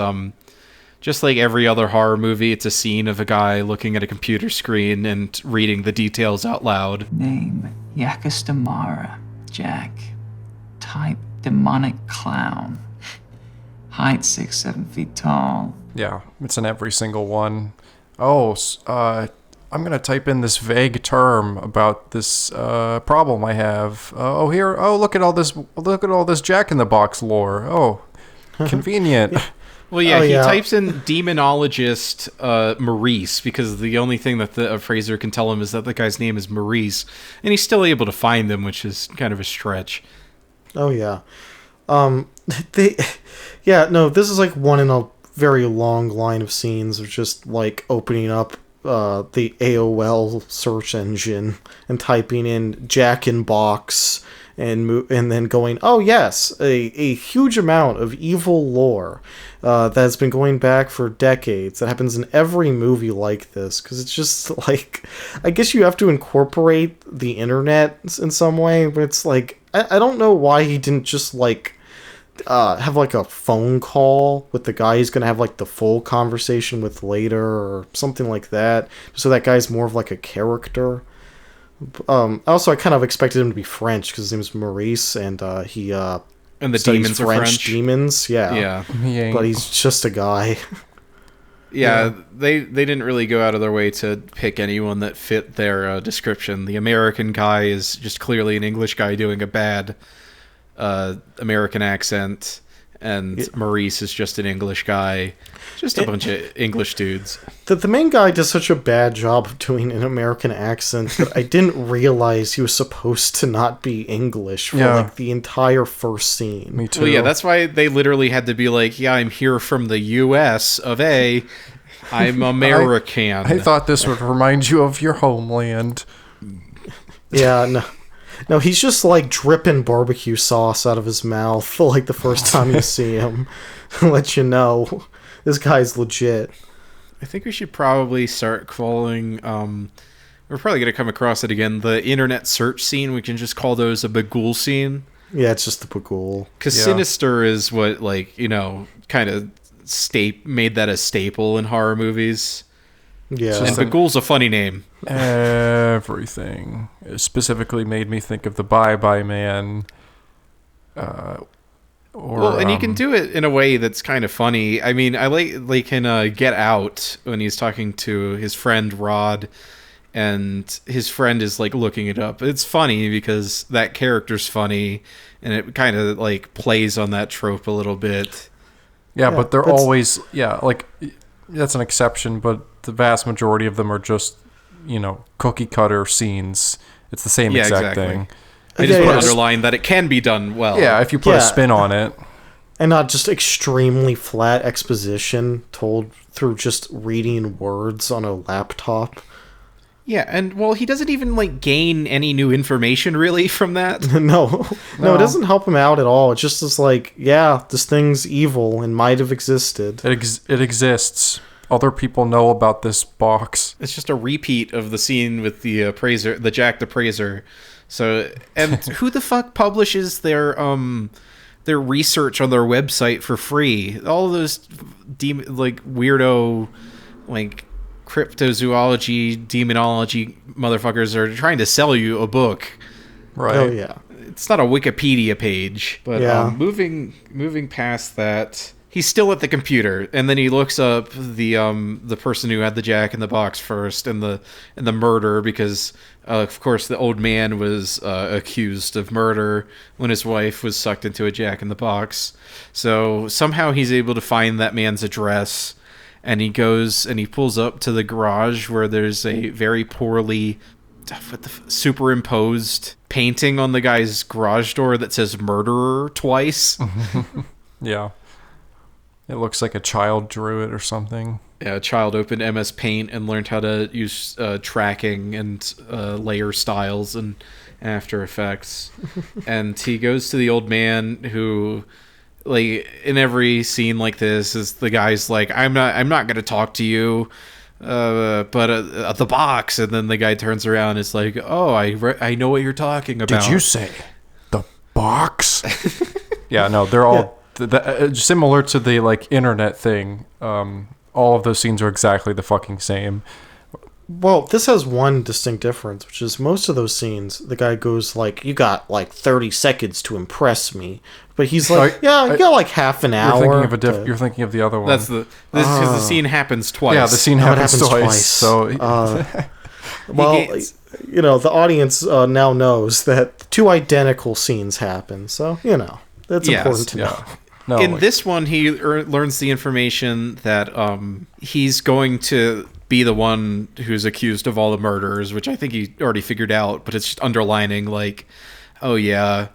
just like every other horror movie. It's a scene of a guy looking at a computer screen and reading the details out loud. Name, Yakistamara, Jack. Type, demonic clown. Height, 6-7 feet tall. Yeah, it's in every single one. Oh, I'm gonna type in this vague term about this problem I have. Look at all this Jack in the Box lore. Oh, convenient. Well, yeah, Oh, types in demonologist Maurice because the only thing that the appraiser can tell him is that the guy's name is Maurice, and he's still able to find them, which is kind of a stretch. Oh yeah. This is like one in a very long line of scenes of just like opening up the AOL search engine and typing in Jack in Box and then going, oh yes, a huge amount of evil lore that's been going back for decades. That happens in every movie like this because it's just like, I guess you have to incorporate the internet in some way, but it's like I don't know why he didn't just like have like a phone call with the guy he's gonna have like the full conversation with later or something like that, so that guy's more of like a character. Also, I kind of expected him to be French because his name is Maurice, and he And the studies demons are French. demons. Yeah. But he's just a guy. Yeah, they didn't really go out of their way to pick anyone that fit their description. The American guy is just clearly an English guy doing a bad American accent, and Maurice is just an English guy. Just a bunch of English dudes. The main guy does such a bad job of doing an American accent that I didn't realize he was supposed to not be English for like the entire first scene. Me too. Well, yeah, that's why they literally had to be like, yeah, I'm here from the U.S. of A. I'm American. I thought this would remind you of your homeland. Yeah, no, he's just like dripping barbecue sauce out of his mouth like the first time you see him. Let you know. This guy's legit. I think we should probably start calling, we're probably going to come across it again, the internet search scene. We can just call those a Bagul scene. Yeah, it's just the Bagul. Because Sinister is what, like, you know, kind of made that a staple in horror movies. Yeah. And Bagul's a funny name. Everything. It specifically made me think of the Bye Bye Man. And you can do it in a way that's kind of funny. I mean, I like in Get Out when he's talking to his friend Rod, and his friend is like looking it up. It's funny because that character's funny, and it kind of like plays on that trope a little bit. Yeah, but they're always like that's an exception, but the vast majority of them are just cookie cutter scenes. It's the same exact thing. I just want to underline that it can be done well. Yeah, if you put a spin on it. And not just extremely flat exposition told through just reading words on a laptop. Yeah, and well, he doesn't even like gain any new information really from that. No, it doesn't help him out at all. It just is like, yeah, this thing's evil and might have existed. It exists. Other people know about this box. It's just a repeat of the scene with the appraiser, the Jack the Appraiser. So, and who the fuck publishes their research on their website for free? All of those weirdo, like cryptozoology, demonology motherfuckers are trying to sell you a book. Right. Oh yeah. It's not a Wikipedia page, but yeah. Moving past that, he's still at the computer, and then he looks up the person who had the Jack in the Box first, and the murder, because of course the old man was accused of murder when his wife was sucked into a Jack in the Box. So somehow he's able to find that man's address, and he goes and he pulls up to the garage where there's a very poorly superimposed painting on the guy's garage door that says "murderer" twice. Yeah. It looks like a child drew it or something. Yeah, a child opened MS Paint and learned how to use tracking and layer styles and After Effects. And he goes to the old man who, like, in every scene like this, is the guy's like, I'm not going to talk to you, but the box. And then the guy turns around and is like, oh, I know what you're talking about. Did you say the box? Yeah, no, they're all... Yeah. Similar to the like internet thing, all of those scenes are exactly the fucking same. Well, this has one distinct difference, which is most of those scenes, the guy goes like, you got like 30 seconds to impress me. But he's like, you got like half an hour. You're thinking of the other one. That's because the scene happens twice. Yeah, the scene happens twice. So Well, the audience now knows that 2 identical scenes happen, so, that's important to know. No, In this one, he learns the information that he's going to be the one who's accused of all the murders, which I think he already figured out, but it's just underlining, like, oh yeah,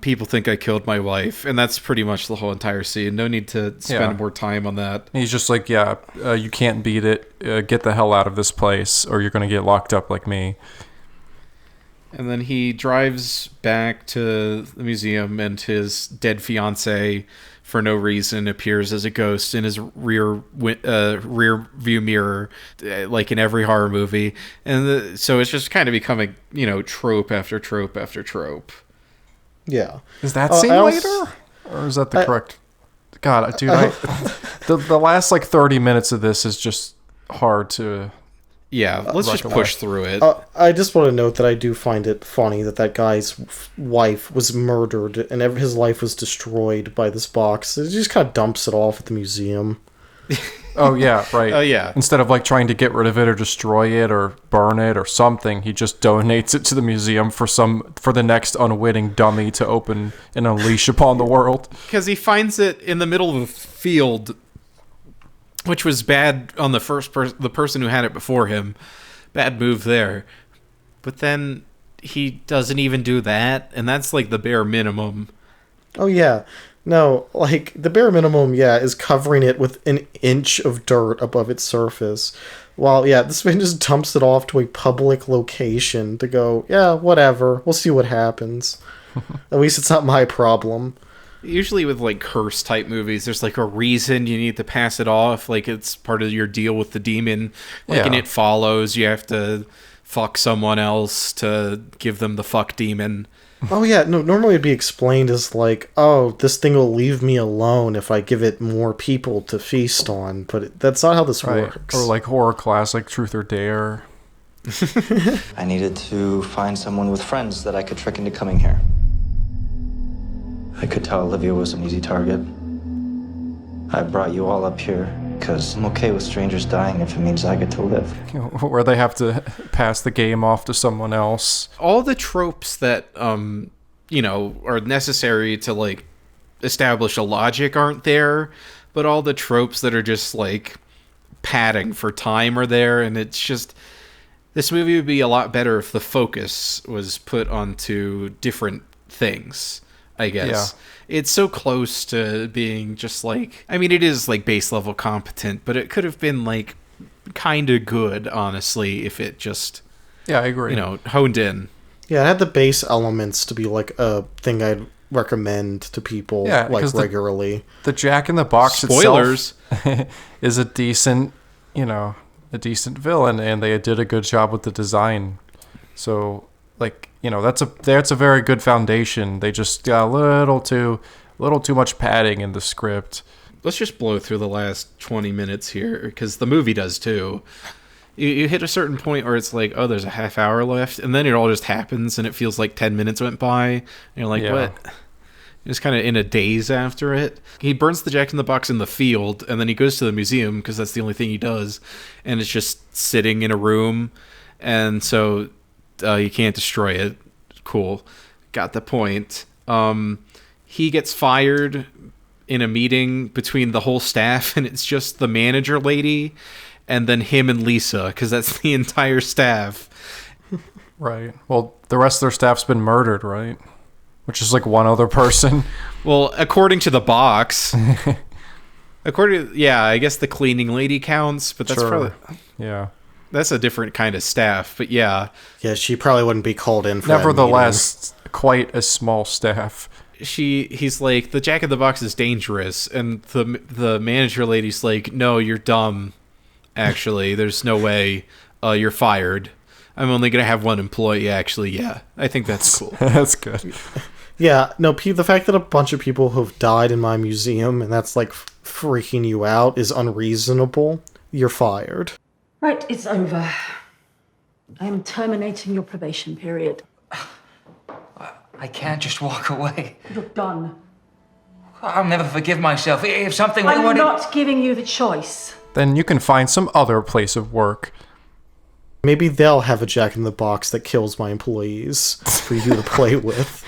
people think I killed my wife, and that's pretty much the whole entire scene. No need to spend more time on that. He's just like, you can't beat it. Get the hell out of this place, or you're going to get locked up like me. And then he drives back to the museum, and his dead fiancée, for no reason, appears as a ghost in his rear view mirror, like in every horror movie. And so it's just kind of becoming, trope after trope after trope. Yeah. Is that scene later? Or is that the correct... God, dude, the last, 30 minutes of this is just hard to... Yeah, let's just push through it. I just want to note that I do find it funny that guy's wife was murdered and his life was destroyed by this box. He just kind of dumps it off at the museum. Oh, yeah, right. Oh, yeah. Instead of, trying to get rid of it or destroy it or burn it or something, he just donates it to the museum for the next unwitting dummy to open and unleash upon the world. Because he finds it in the middle of a field, which was bad on the the person who had it before him. Bad move there. But then he doesn't even do that, and that's the bare minimum. Oh, yeah. No, the bare minimum, is covering it with an inch of dirt above its surface. While, this man just dumps it off to a public location to go, whatever, we'll see what happens. At least it's not my problem. Usually with curse type movies, there's a reason you need to pass it off, it's part of your deal with the demon. In It Follows, you have to fuck someone else to give them the fuck demon. Oh yeah, no, normally it'd be explained as this thing will leave me alone if I give it more people to feast on, but that's not how this works. Or horror classic Truth or Dare. I needed to find someone with friends that I could trick into coming here. I could tell Olivia was an easy target. I brought you all up here because I'm okay with strangers dying if it means I get to live. Where they have to pass the game off to someone else. All the tropes that, are necessary to, establish a logic aren't there, but all the tropes that are just, padding for time are there, and it's just... This movie would be a lot better if the focus was put onto different things, I guess. Yeah. It's so close to being just it is base level competent, but it could have been kind of good, honestly, if it just... Yeah, I agree. Honed in. Yeah, it had the base elements to be a thing I'd recommend to people regularly. The Jack in the Box Spoilers. Itself is a decent villain, and they did a good job with the design. So that's a very good foundation. They just got a little too much padding in the script. Let's just blow through the last 20 minutes here, because the movie does too. You hit a certain point where it's there's a half hour left, and then it all just happens, and it feels 10 minutes went by, and you're what? Just kind of in a daze after it. He burns the Jack in the Box in the field, and then he goes to the museum, because that's the only thing he does, and it's just sitting in a room, and so you can't destroy it. Cool. Got the point. He gets fired in a meeting between the whole staff, and it's just the manager lady, and then him and Lisa, because that's the entire staff. Right. Well, the rest of their staff's been murdered, right? Which is one other person. Well, according to the box. I guess the cleaning lady counts, but that's probably... Yeah. That's a different kind of staff, but yeah. Yeah, she probably wouldn't be called in for Nevertheless, quite a small staff. He's the Jack in the Box is dangerous, and the manager lady's no, you're dumb, actually. There's no way. You're fired. I'm only going to have one employee, actually. Yeah, I think that's cool. That's good. Yeah, no, the fact that a bunch of people have died in my museum, and that's freaking you out, is unreasonable. You're fired. Right, it's over. I am terminating your probation period. I can't just walk away. You're done. I'll never forgive myself. If something... I'm not giving you the choice. Then you can find some other place of work. Maybe they'll have a Jack-in-the-Box that kills my employees for you to play with.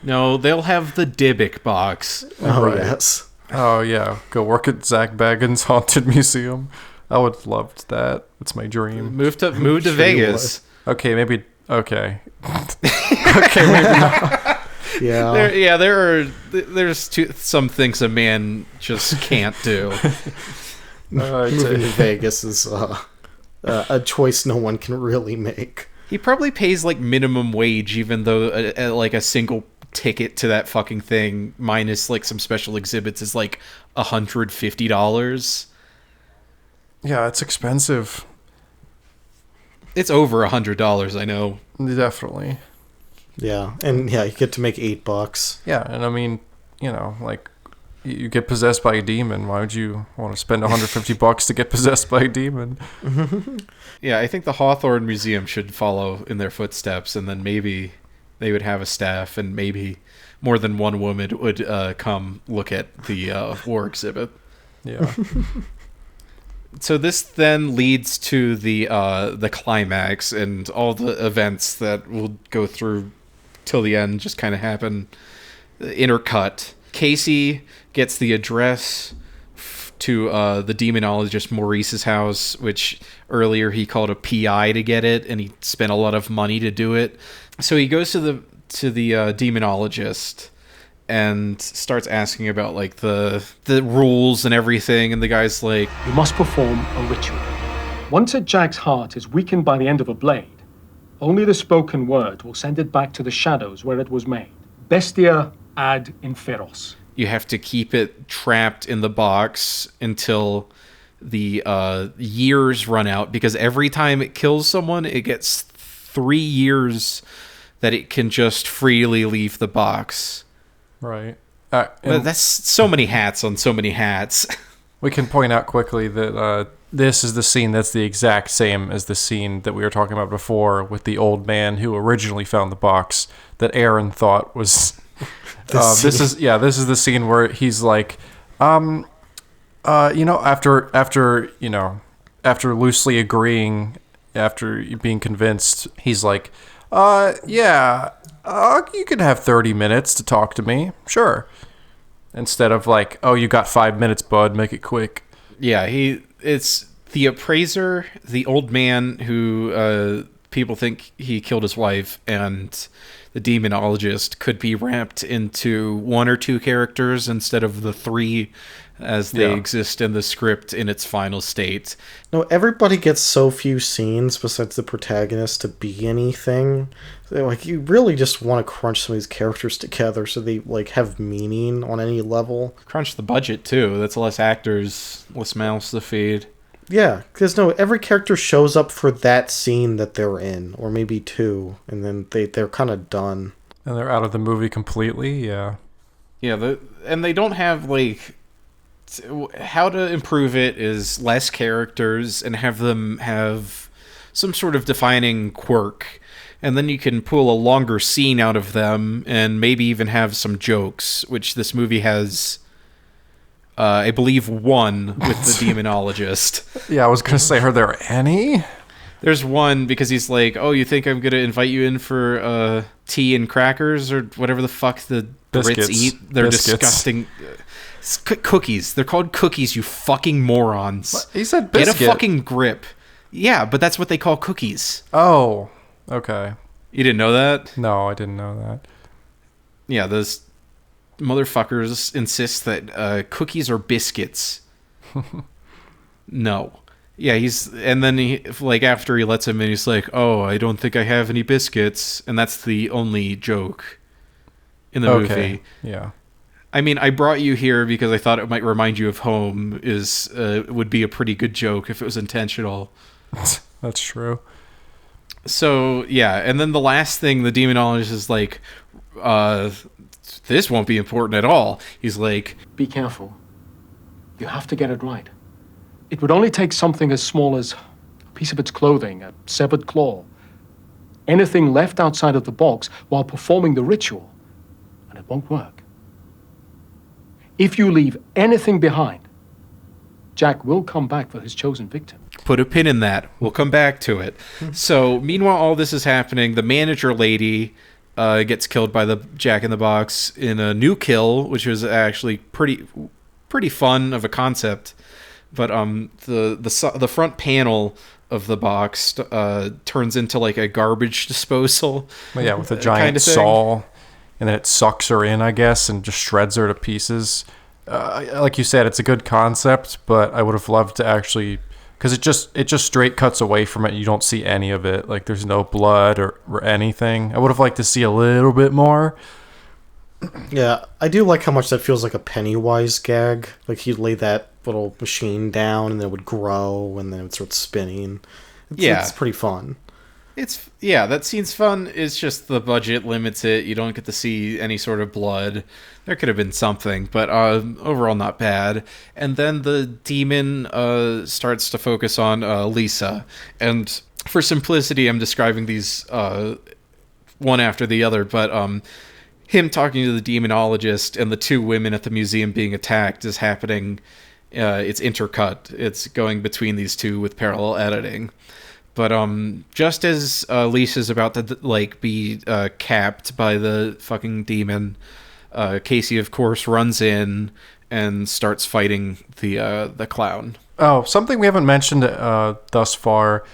No, they'll have the Dybbuk box. Oh, right. Yes. Oh, yeah. Go work at Zach Bagans' Haunted Museum. I would love that. It's my dream. Move to Vegas. Okay, maybe... Okay. Okay, maybe not. Yeah. There's some things a man just can't do. Moving to Vegas is a choice no one can really make. He probably pays like minimum wage, even though like a single ticket to that fucking thing, minus like some special exhibits, is like $150. Yeah, it's expensive. It's over $100, I know. Definitely. Yeah, and yeah, you get to make $8. Yeah, and I mean, you know, like, you get possessed by a demon. Why would you want to spend $150 to get possessed by a demon? Yeah, I think the Hawthorne Museum should follow in their footsteps, and then maybe they would have a staff, and maybe more than one woman would come look at the war exhibit. Yeah. So this then leads to the climax, and all the events that we'll go through till the end just kind of happen intercut. Casey gets the address to the demonologist Maurice's house, which earlier he called a PI to get it, and he spent a lot of money to do it. So he goes to the demonologist and starts asking about like the rules and everything, and the guy's like, "You must perform a ritual. Once a Jack's heart is weakened by the end of a blade, only the spoken word will send it back to the shadows where it was made. Bestia ad inferos." You have to keep it trapped in the box until the years run out, because every time it kills someone, it gets 3 years that it can just freely leave the box. Right. That's so many hats on so many hats. We can point out quickly that this is the scene that's the exact same as the scene that we were talking about before with the old man who originally found the box that Aaron thought was... this is the scene where he's like, you know, after loosely agreeing, after being convinced, he's like, yeah, you could have 30 minutes to talk to me, sure. Instead of like, oh, you got 5 minutes, bud, make it quick. Yeah, it's the appraiser, the old man who people think he killed his wife, and the demonologist could be wrapped into 1 or 2 characters instead of the 3 as they exist in the script in its final state. No, everybody gets so few scenes besides the protagonist to be anything. Like, you really just want to crunch some of these characters together so they like have meaning on any level. Crunch the budget too. That's less actors, less mouths to feed. Yeah, because no, every character shows up for that scene that they're in, or maybe 2, and then they're kind of done. And they're out of the movie completely, yeah. Yeah, and they don't have, like... How to improve it is less characters and have them have some sort of defining quirk. And then you can pull a longer scene out of them and maybe even have some jokes, which this movie has... I believe 1 with the demonologist. Yeah, I was going to say, are there any? There's one because he's like, oh, you think I'm going to invite you in for tea and crackers or whatever the fuck the Brits eat? They're disgusting. Cookies. They're called cookies, you fucking morons. What? He said biscuit. Get a fucking grip. Yeah, but that's what they call cookies. Oh, okay. You didn't know that? No, I didn't know that. Yeah, those motherfuckers insist that cookies are biscuits. No. Yeah, and then he, like, after he lets him in, he's like, oh, I don't think I have any biscuits. And that's the only joke in the movie. Yeah. I mean, I brought you here because I thought it might remind you of home would be a pretty good joke if it was intentional. That's true. So, yeah, and then the last thing, the demonologist is like, this won't be important at all. He's like, be careful. You have to get it right. It would only take something as small as a piece of its clothing, a severed claw, anything left outside of the box while performing the ritual, and it won't work. If you leave anything behind, Jack will come back for his chosen victim. Put a pin in that. We'll come back to it. So, meanwhile, all this is happening. The manager lady gets killed by the Jack-in-the-Box in a new kill, which was actually pretty fun of a concept. But the front panel of the box turns into like a garbage disposal. Well, yeah, with a giant kind of saw, and then it sucks her in, I guess, and just shreds her to pieces. Like you said, it's a good concept, but I would have loved to actually, because it just straight cuts away from it. You don't see any of it. Like there's no blood or anything. I would have liked to see a little bit more. Yeah, I do like how much that feels like a Pennywise gag. Like he'd lay that little machine down and then it would grow and then it would start spinning. It's pretty fun. That scene's fun. It's just the budget limits it. You don't get to see any sort of blood. There could have been something, but overall not bad. And then the demon starts to focus on Lisa. And for simplicity, I'm describing these one after the other, but him talking to the demonologist and the two women at the museum being attacked is happening. It's intercut. It's going between these two with parallel editing. But just as Lisa's about to be capped by the fucking demon, Casey, of course, runs in and starts fighting the clown. Oh, something we haven't mentioned thus far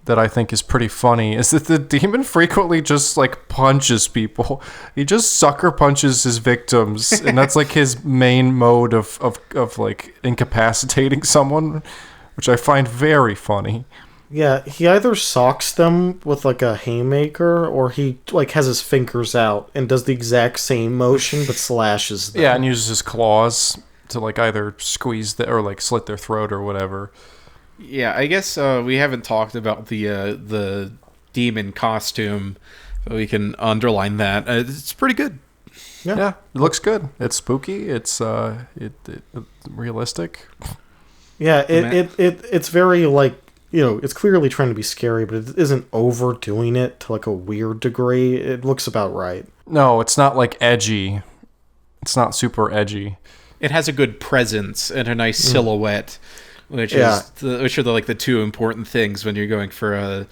that I think is pretty funny is that the demon frequently just punches people. He just sucker punches his victims, and that's his main mode of incapacitating someone, which I find very funny. Yeah, he either socks them with a haymaker, or he has his fingers out and does the exact same motion but slashes them. Yeah, and uses his claws to either squeeze or slit their throat or whatever. Yeah, I guess we haven't talked about the demon costume, but we can underline that. It's pretty good. Yeah, it looks good. It's spooky. It's realistic. Yeah, it's very it's clearly trying to be scary, but it isn't overdoing it to a weird degree. It looks about right. No, it's not edgy. It's not super edgy. It has a good presence and a nice silhouette. Which are the two important things when you're going for a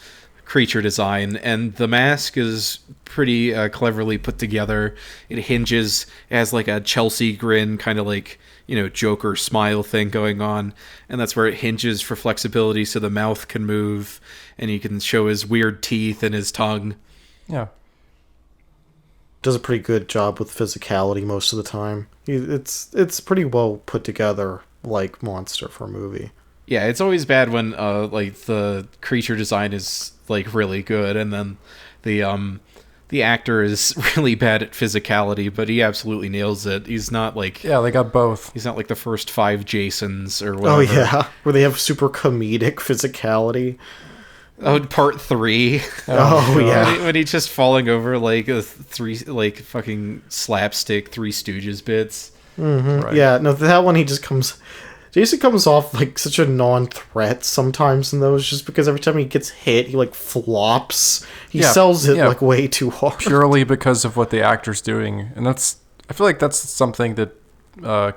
creature design. And the mask is pretty cleverly put together. It hinges, it has a Chelsea grin, kind of Joker smile thing going on. And that's where it hinges for flexibility so the mouth can move and you can show his weird teeth and his tongue. Yeah. Does a pretty good job with physicality most of the time. It's pretty well put together monster for a movie. Yeah, it's always bad when the creature design is really good and then the actor is really bad at physicality, but he absolutely nails it. He's not yeah, they got both. He's not the first 5 Jasons or whatever. Oh yeah, where they have super comedic physicality. Oh, part 3. Oh yeah, when he's just falling over a fucking slapstick Three Stooges bits. Mm-hmm. Right. Yeah, no, that one Jason comes off such a non-threat sometimes in those, just because every time he gets hit, he flops. He sells it way too hard. Purely because of what the actor's doing, and I feel that's something that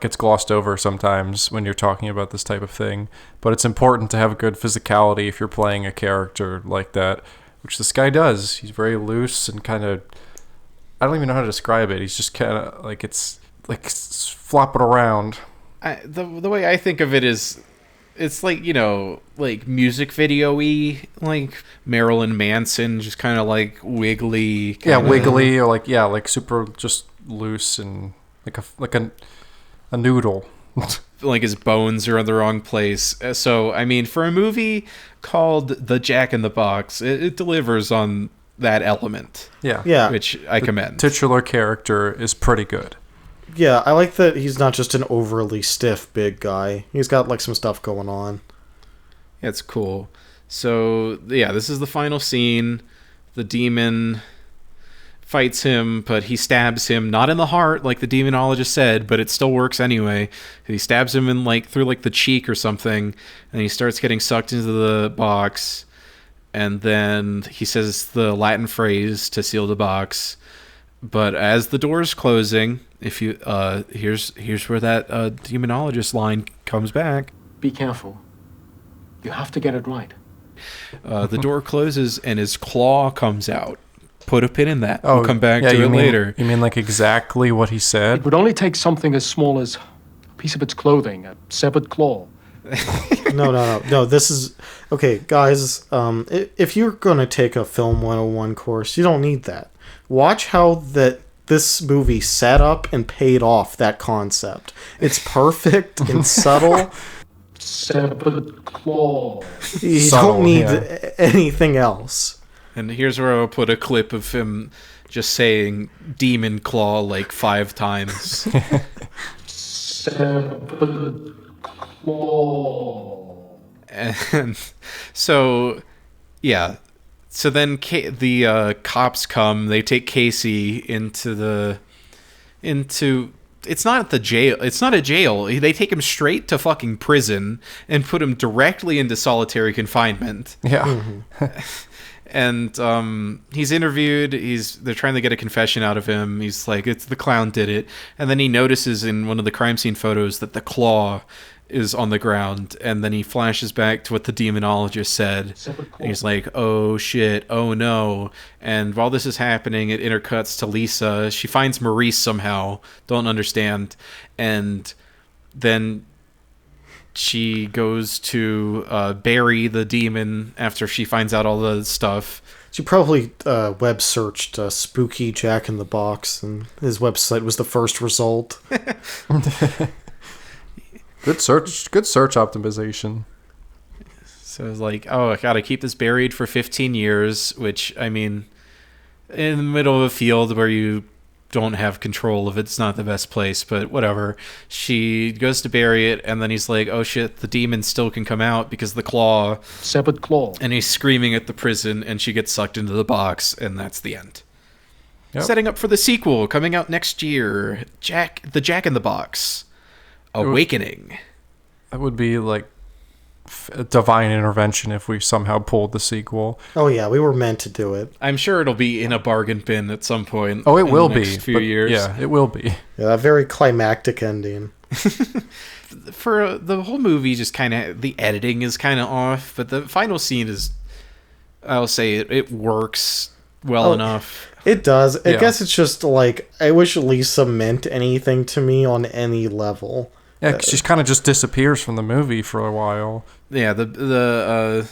gets glossed over sometimes when you're talking about this type of thing. But it's important to have good physicality if you're playing a character like that, which this guy does. He's very loose and kind of, I don't even know how to describe it. He's just kind of it's flopping around. The way I think of it is, it's music video-y, Marilyn Manson, just kind of wiggly. Wiggly, or super just loose and a noodle. His bones are in the wrong place. So, I mean, for a movie called The Jack-in-the-Box, it delivers on that element. Yeah. Which I commend. The titular character is pretty good. Yeah, I like that he's not just an overly stiff big guy. He's got some stuff going on. Yeah, it's cool. So, yeah, this is the final scene. The demon fights him, but he stabs him, not in the heart, like the demonologist said, but it still works anyway. He stabs him in through the cheek or something, and he starts getting sucked into the box, and then he says the Latin phrase to seal the box. But as the door is closing, if you here's where that demonologist line comes back. Be careful. You have to get it right. The door closes and his claw comes out. Put a pin in that. Oh, We'll come back to you it mean, later. You mean like exactly what he It said? would only take something as small as a piece of its clothing, a severed claw. No. This is okay, guys. If you're gonna take a film 101 course, you don't need that. Watch how this movie set up and paid off that concept. It's perfect and subtle. Severed claw. You Subtle, don't need yeah. anything else. And here's where I'll put a clip of him just saying demon claw like 5 times. Severed claw. And so, yeah. So then the cops come. They take Casey into it's not the jail. It's not a jail. They take him straight to fucking prison and put him directly into solitary confinement. Yeah. And he's interviewed. They're trying to get a confession out of him. He's like, "It's the clown did it." And then he notices in one of the crime scene photos that the claw is on the ground. And then he flashes back to what the demonologist said. And he's like, "Oh shit! Oh no!" And while this is happening, it intercuts to Lisa. She finds Maurice somehow. Don't understand. And then she goes to bury the demon after she finds out all the stuff. She probably web searched "spooky Jack in the Box," and his website was the first result. Good search optimization. So it's like, oh, I gotta keep this buried for 15 years, which, I mean, in the middle of a field where you don't have control of it's not the best place, but whatever. She goes to bury it, and then he's like, oh shit, the demon still can come out because the claw. Severed claw. And he's screaming at the prison, and she gets sucked into the box, and that's the end. Yep. Setting up for the sequel coming out next year, the Jack in the Box Awakening. That would be like a divine intervention if we somehow pulled the sequel. Oh yeah, we were meant to do it. I'm sure it'll be in a bargain bin at some point. Oh, it will in the next be. few years. Yeah, it will be. Yeah, a very climactic ending. For the whole movie, just kind of the editing is kind of off, but the final scene is, I'll say it works well enough. It does. I Yeah. guess it's just like, I wish Lisa meant anything to me on any level. Yeah, 'cause she kind of just disappears from the movie for a while. Yeah, the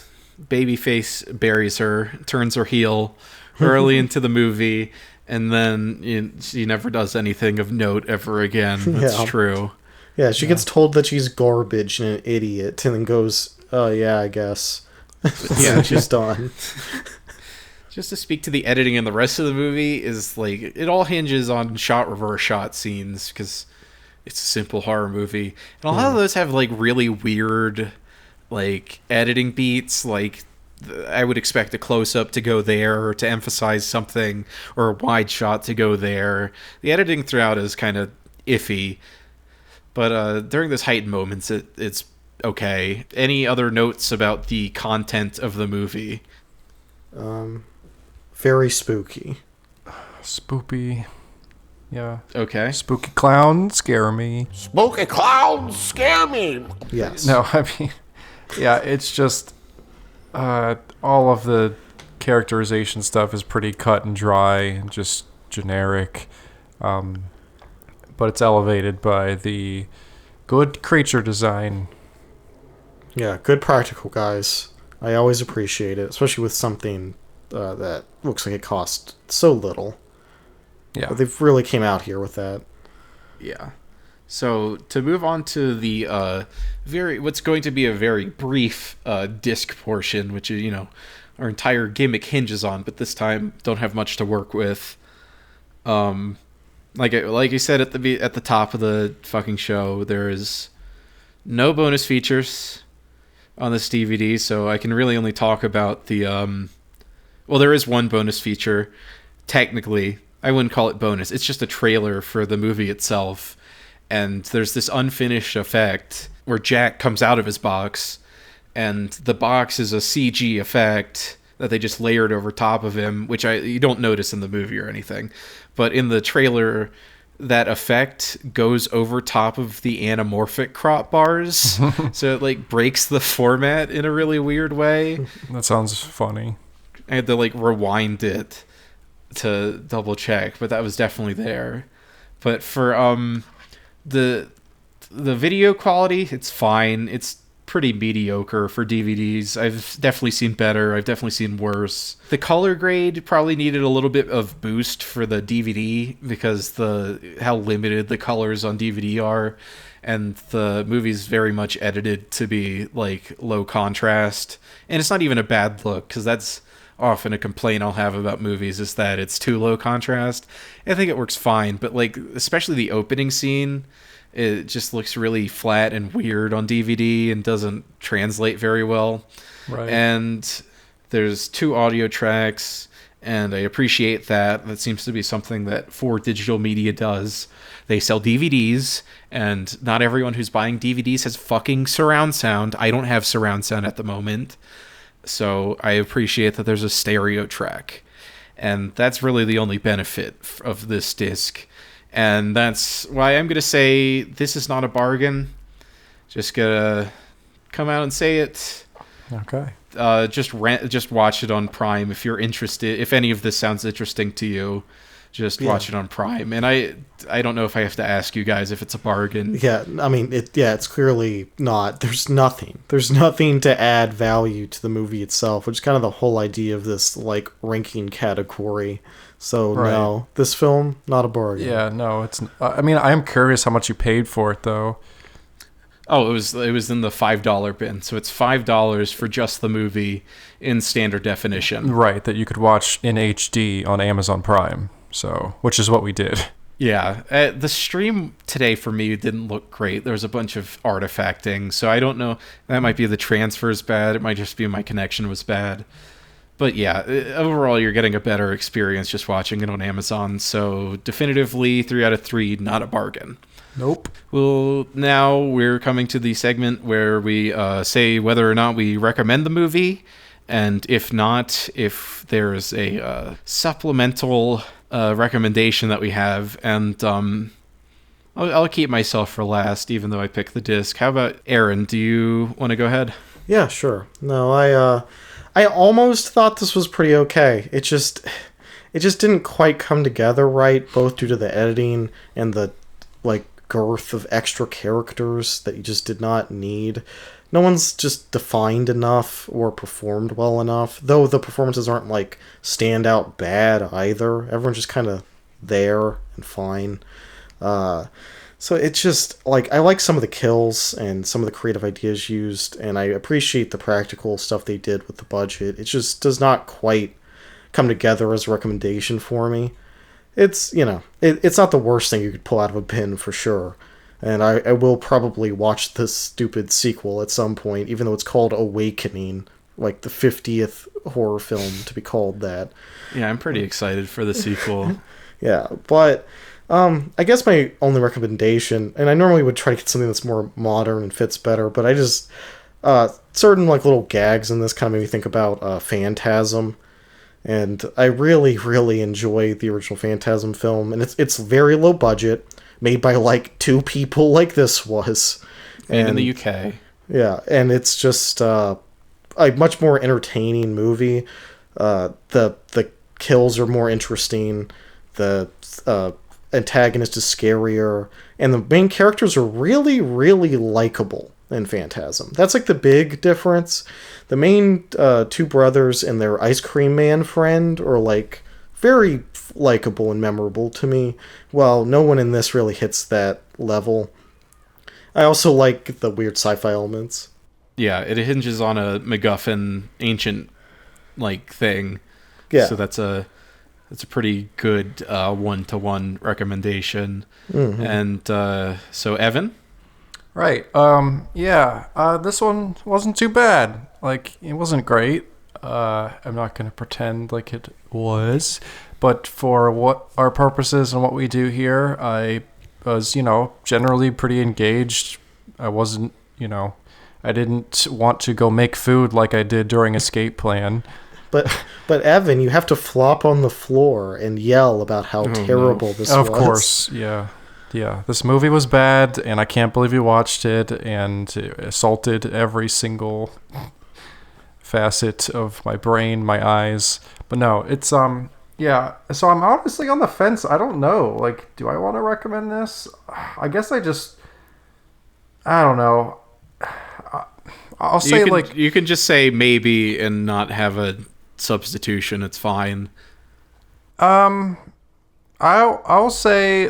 baby face buries her, turns her heel early into the movie, and then she never does anything of note ever again. That's Yeah. true. Yeah, she gets told that she's garbage and an idiot, and then goes, "Oh yeah, I guess." Yeah, she's done. Just to speak to the editing in the rest of the movie is like, it all hinges on shot reverse shot scenes because it's a simple horror movie, and a lot of those have like really weird like editing beats. Like I would expect a close up to go there or to emphasize something, or a wide shot to go there. The editing throughout is kind of iffy, but during those heightened moments, it's okay. Any other notes about the content of the movie? Very spooky. Spoopy. Yeah. Okay. Spooky clowns scare me. Spooky clowns scare me. Yes. No, I mean, yeah, it's just all of the characterization stuff is pretty cut and dry and just generic, but it's elevated by the good creature design. Yeah, good practical guys. I always appreciate it, especially with something that looks like it cost so little. Yeah. But they've really came out here with that. Yeah. So to move on to the what's going to be a very brief disc portion, which is, our entire gimmick hinges on, but this time don't have much to work with. Like you said at the top of the fucking show, there is no bonus features on this DVD, so I can really only talk about the well, there is one bonus feature. Technically, I wouldn't call it bonus. It's just a trailer for the movie itself. And there's this unfinished effect where Jack comes out of his box, and the box is a CG effect that they just layered over top of him, which you don't notice in the movie or anything. But in the trailer, that effect goes over top of the anamorphic crop bars. So it like breaks the format in a really weird way. That sounds funny. I had to like rewind it to double check, but that was definitely there. But for the video quality, it's fine. It's pretty mediocre for DVDs. I've definitely seen better. I've definitely seen worse. The color grade probably needed a little bit of boost for the DVD because how limited the colors on DVD are, and the movie's very much edited to be like low contrast. And it's not even a bad look, because that's often a complaint I'll have about movies, is that it's too low contrast. I think it works fine, but like especially the opening scene, it just looks really flat and weird on DVD and doesn't translate very well. Right. And there's 2 audio tracks, and I appreciate that. That seems to be something that 4 Digital Media does. They sell DVDs, and not everyone who's buying DVDs has fucking surround sound. I don't have surround sound at the moment, so I appreciate that there's a stereo track. And that's really the only benefit of this disc. And that's why I'm going to say this is not a bargain. Just going to come out and say it. Okay. Just watch it on Prime if you're interested. If any of this sounds interesting to you, just watch it on Prime. And I don't know if I have to ask you guys if it's a bargain. Yeah, I mean, it's clearly not. There's nothing to add value to the movie itself, which is kind of the whole idea of this, like, ranking category. So, no, this film, not a bargain. Yeah, no, it's... I mean, I am curious how much you paid for it, though. Oh, it was in the $5 bin, so it's $5 for just the movie in standard definition. Right, that you could watch in HD on Amazon Prime, so, which is what we did. Yeah, the stream today for me didn't look great. There was a bunch of artifacting, so I don't know. That might be the transfer's bad. It might just be my connection was bad. But yeah, overall, you're getting a better experience just watching it on Amazon. So definitively, 3 out of 3, not a bargain. Nope. Well, now we're coming to the segment where we say whether or not we recommend the movie. And if not, if there's a supplemental recommendation that we have. And I'll keep myself for last, even though I picked the disc. How about Aaron? Do you want to go ahead? Yeah, sure. No, I almost thought this was pretty okay. It just didn't quite come together right, both due to the editing and the like girth of extra characters that you just did not need. No one's just defined enough or performed well enough, though the performances aren't like standout bad either. Everyone's just kind of there and fine. So it's just, like, I like some of the kills and some of the creative ideas used, and I appreciate the practical stuff they did with the budget. It just does not quite come together as a recommendation for me. It's, it's not the worst thing you could pull out of a bin for sure. And I will probably watch this stupid sequel at some point, even though it's called Awakening, like the 50th horror film to be called that. Yeah, I'm pretty excited for the sequel. Yeah, but... I guess my only recommendation, and I normally would try to get something that's more modern and fits better, but I just, certain like little gags in this kind of made me think about Phantasm, and I really, really enjoy the original Phantasm film, and it's very low budget, made by like 2 people like this was. And in the UK. Yeah, and it's just a much more entertaining movie. The kills are more interesting, the antagonist is scarier, and the main characters are really, really likable in Phantasm. That's like the big difference. The main 2 brothers and their ice cream man friend are like very likable and memorable to me, while no one in this really hits that level. I also like the weird sci-fi elements. Yeah, it hinges on a MacGuffin ancient like thing. Yeah. So that's a pretty good 1-to-1 recommendation. Mm-hmm. And so Evan? Right. Yeah. This one wasn't too bad. Like, it wasn't great. I'm not going to pretend like it was. But for what our purposes and what we do here, I was, generally pretty engaged. I wasn't, I didn't want to go make food like I did during Escape Plan. But Evan, you have to flop on the floor and yell about how terrible this was. Of course, yeah. This movie was bad, and I can't believe you watched it, and it assaulted every single facet of my brain, my eyes. But no, it's yeah. So I'm honestly on the fence. I don't know. Like, do I want to recommend this? I guess I don't know. I'll say you can just say maybe and not have a substitution. It's fine. I'll say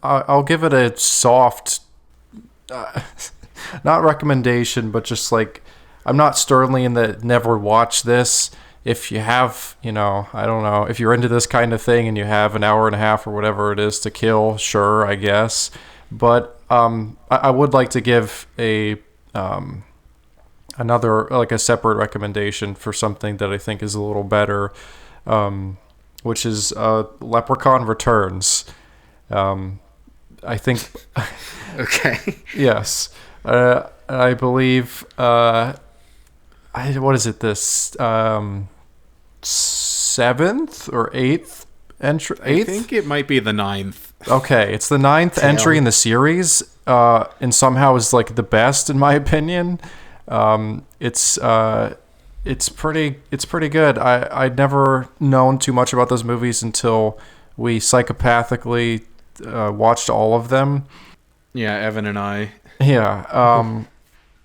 I'll give it a soft, not recommendation, but just like, I'm not sternly in the never watch this. If you have, I don't know, if you're into this kind of thing and you have an hour and a half or whatever it is to kill, sure, I guess. But I would like to give another, like a separate recommendation for something that I think is a little better, which is Leprechaun Returns. I think... Okay. Yes. I believe... what is it, this... 7th or 8th entry? 8th? I think it might be the 9th. Okay, it's the 9th entry in the series, and somehow is like the best in my opinion. It's pretty good. I'd never known too much about those movies until we psychopathically watched all of them. Yeah, Evan and I. Yeah.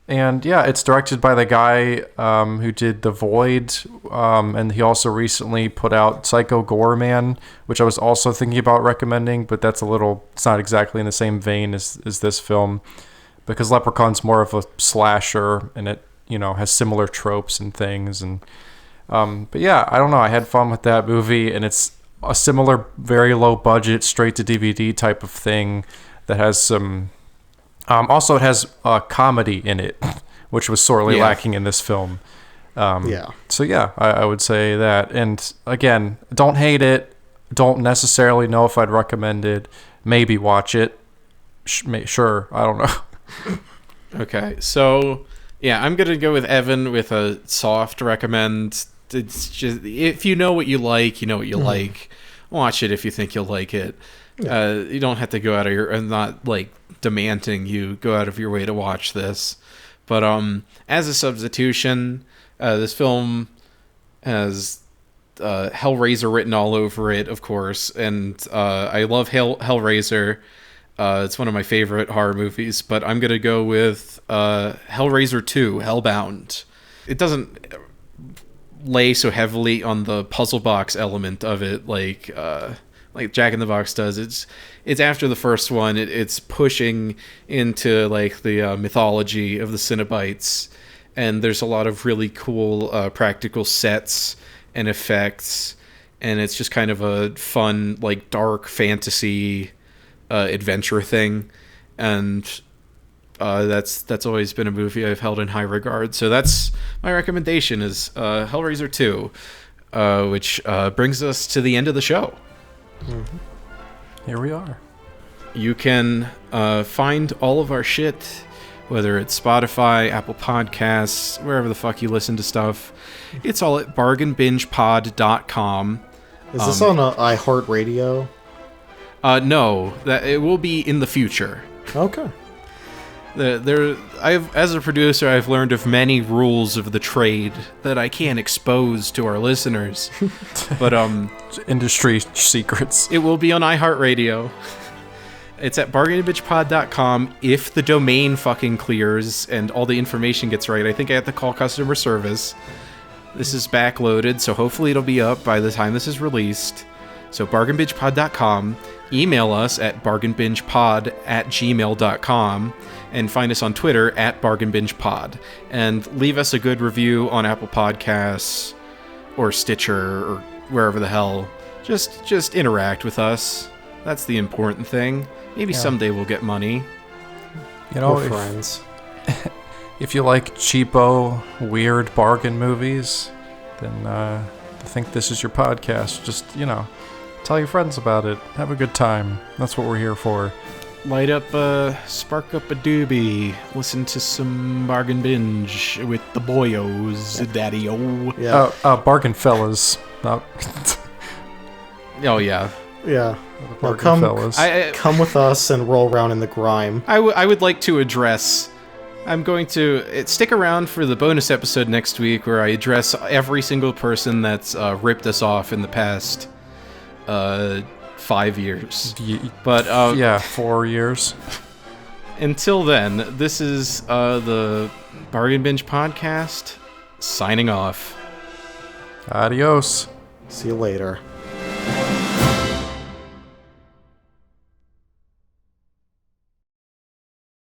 And yeah, it's directed by the guy who did The Void, and he also recently put out Psycho Goreman, which I was also thinking about recommending, but it's not exactly in the same vein as this film, because Leprechaun's more of a slasher, and it has similar tropes and things. And but yeah, I don't know, I had fun with that movie, and it's a similar very low budget straight to DVD type of thing that has some also it has comedy in it, which was sorely lacking in this film. So yeah, I would say that. And again, don't hate it, don't necessarily know if I'd recommend it, maybe watch it, sure, I don't know. Okay, so yeah, I'm gonna go with Evan with a soft recommend. It's just, if you know what you like, you know what you like. Watch it if you think you'll like it. You don't have to go out of your, and not like demanding you go out of your way to watch this. But as a substitution, this film has Hellraiser written all over it, of course, and I love Hellraiser. It's one of my favorite horror movies, but I'm gonna go with Hellraiser 2, Hellbound. It doesn't lay so heavily on the puzzle box element of it like Jack in the Box does. It's after the first one. It's pushing into like the mythology of the Cenobites, and there's a lot of really cool practical sets and effects, and it's just kind of a fun, like, dark fantasy adventure thing, and that's always been a movie I've held in high regard. So that's my recommendation, is Hellraiser 2, which brings us to the end of the show. Mm-hmm. Here we are. You can find all of our shit, whether it's Spotify, Apple Podcasts, wherever the fuck you listen to stuff. It's all at bargainbingepod.com. Is this on iHeartRadio? No, that it will be in the future. Okay. As a producer, I've learned of many rules of the trade that I can't expose to our listeners. But industry secrets. It will be on iHeartRadio. It's at bargainbingepod.com. If the domain fucking clears and all the information gets right, I think I have to call customer service. This is backloaded, so hopefully it'll be up by the time this is released. So bargainbingepod.com. Email us at bargainbingepod@gmail.com. And find us on Twitter at bargainbingepod. And leave us a good review on Apple Podcasts or Stitcher or wherever the hell. Just interact with us. That's the important thing. Maybe someday we'll get money. We're friends. If you like cheapo, weird bargain movies, then I think this is your podcast. Just, tell your friends about it. Have a good time. That's what we're here for. light up, spark up a doobie, listen to some Bargain Binge with the boyos, daddy-o. Yeah. Bargain fellas. Not Oh, yeah. Yeah. Now Bargain fellas. come with us and roll around in the grime. I would like to address... I'm going to stick around for the bonus episode next week where I address every single person that's ripped us off in the past 5 years. But 4 years. Until then, this is the Bargain Binge podcast signing off. Adios. See you later.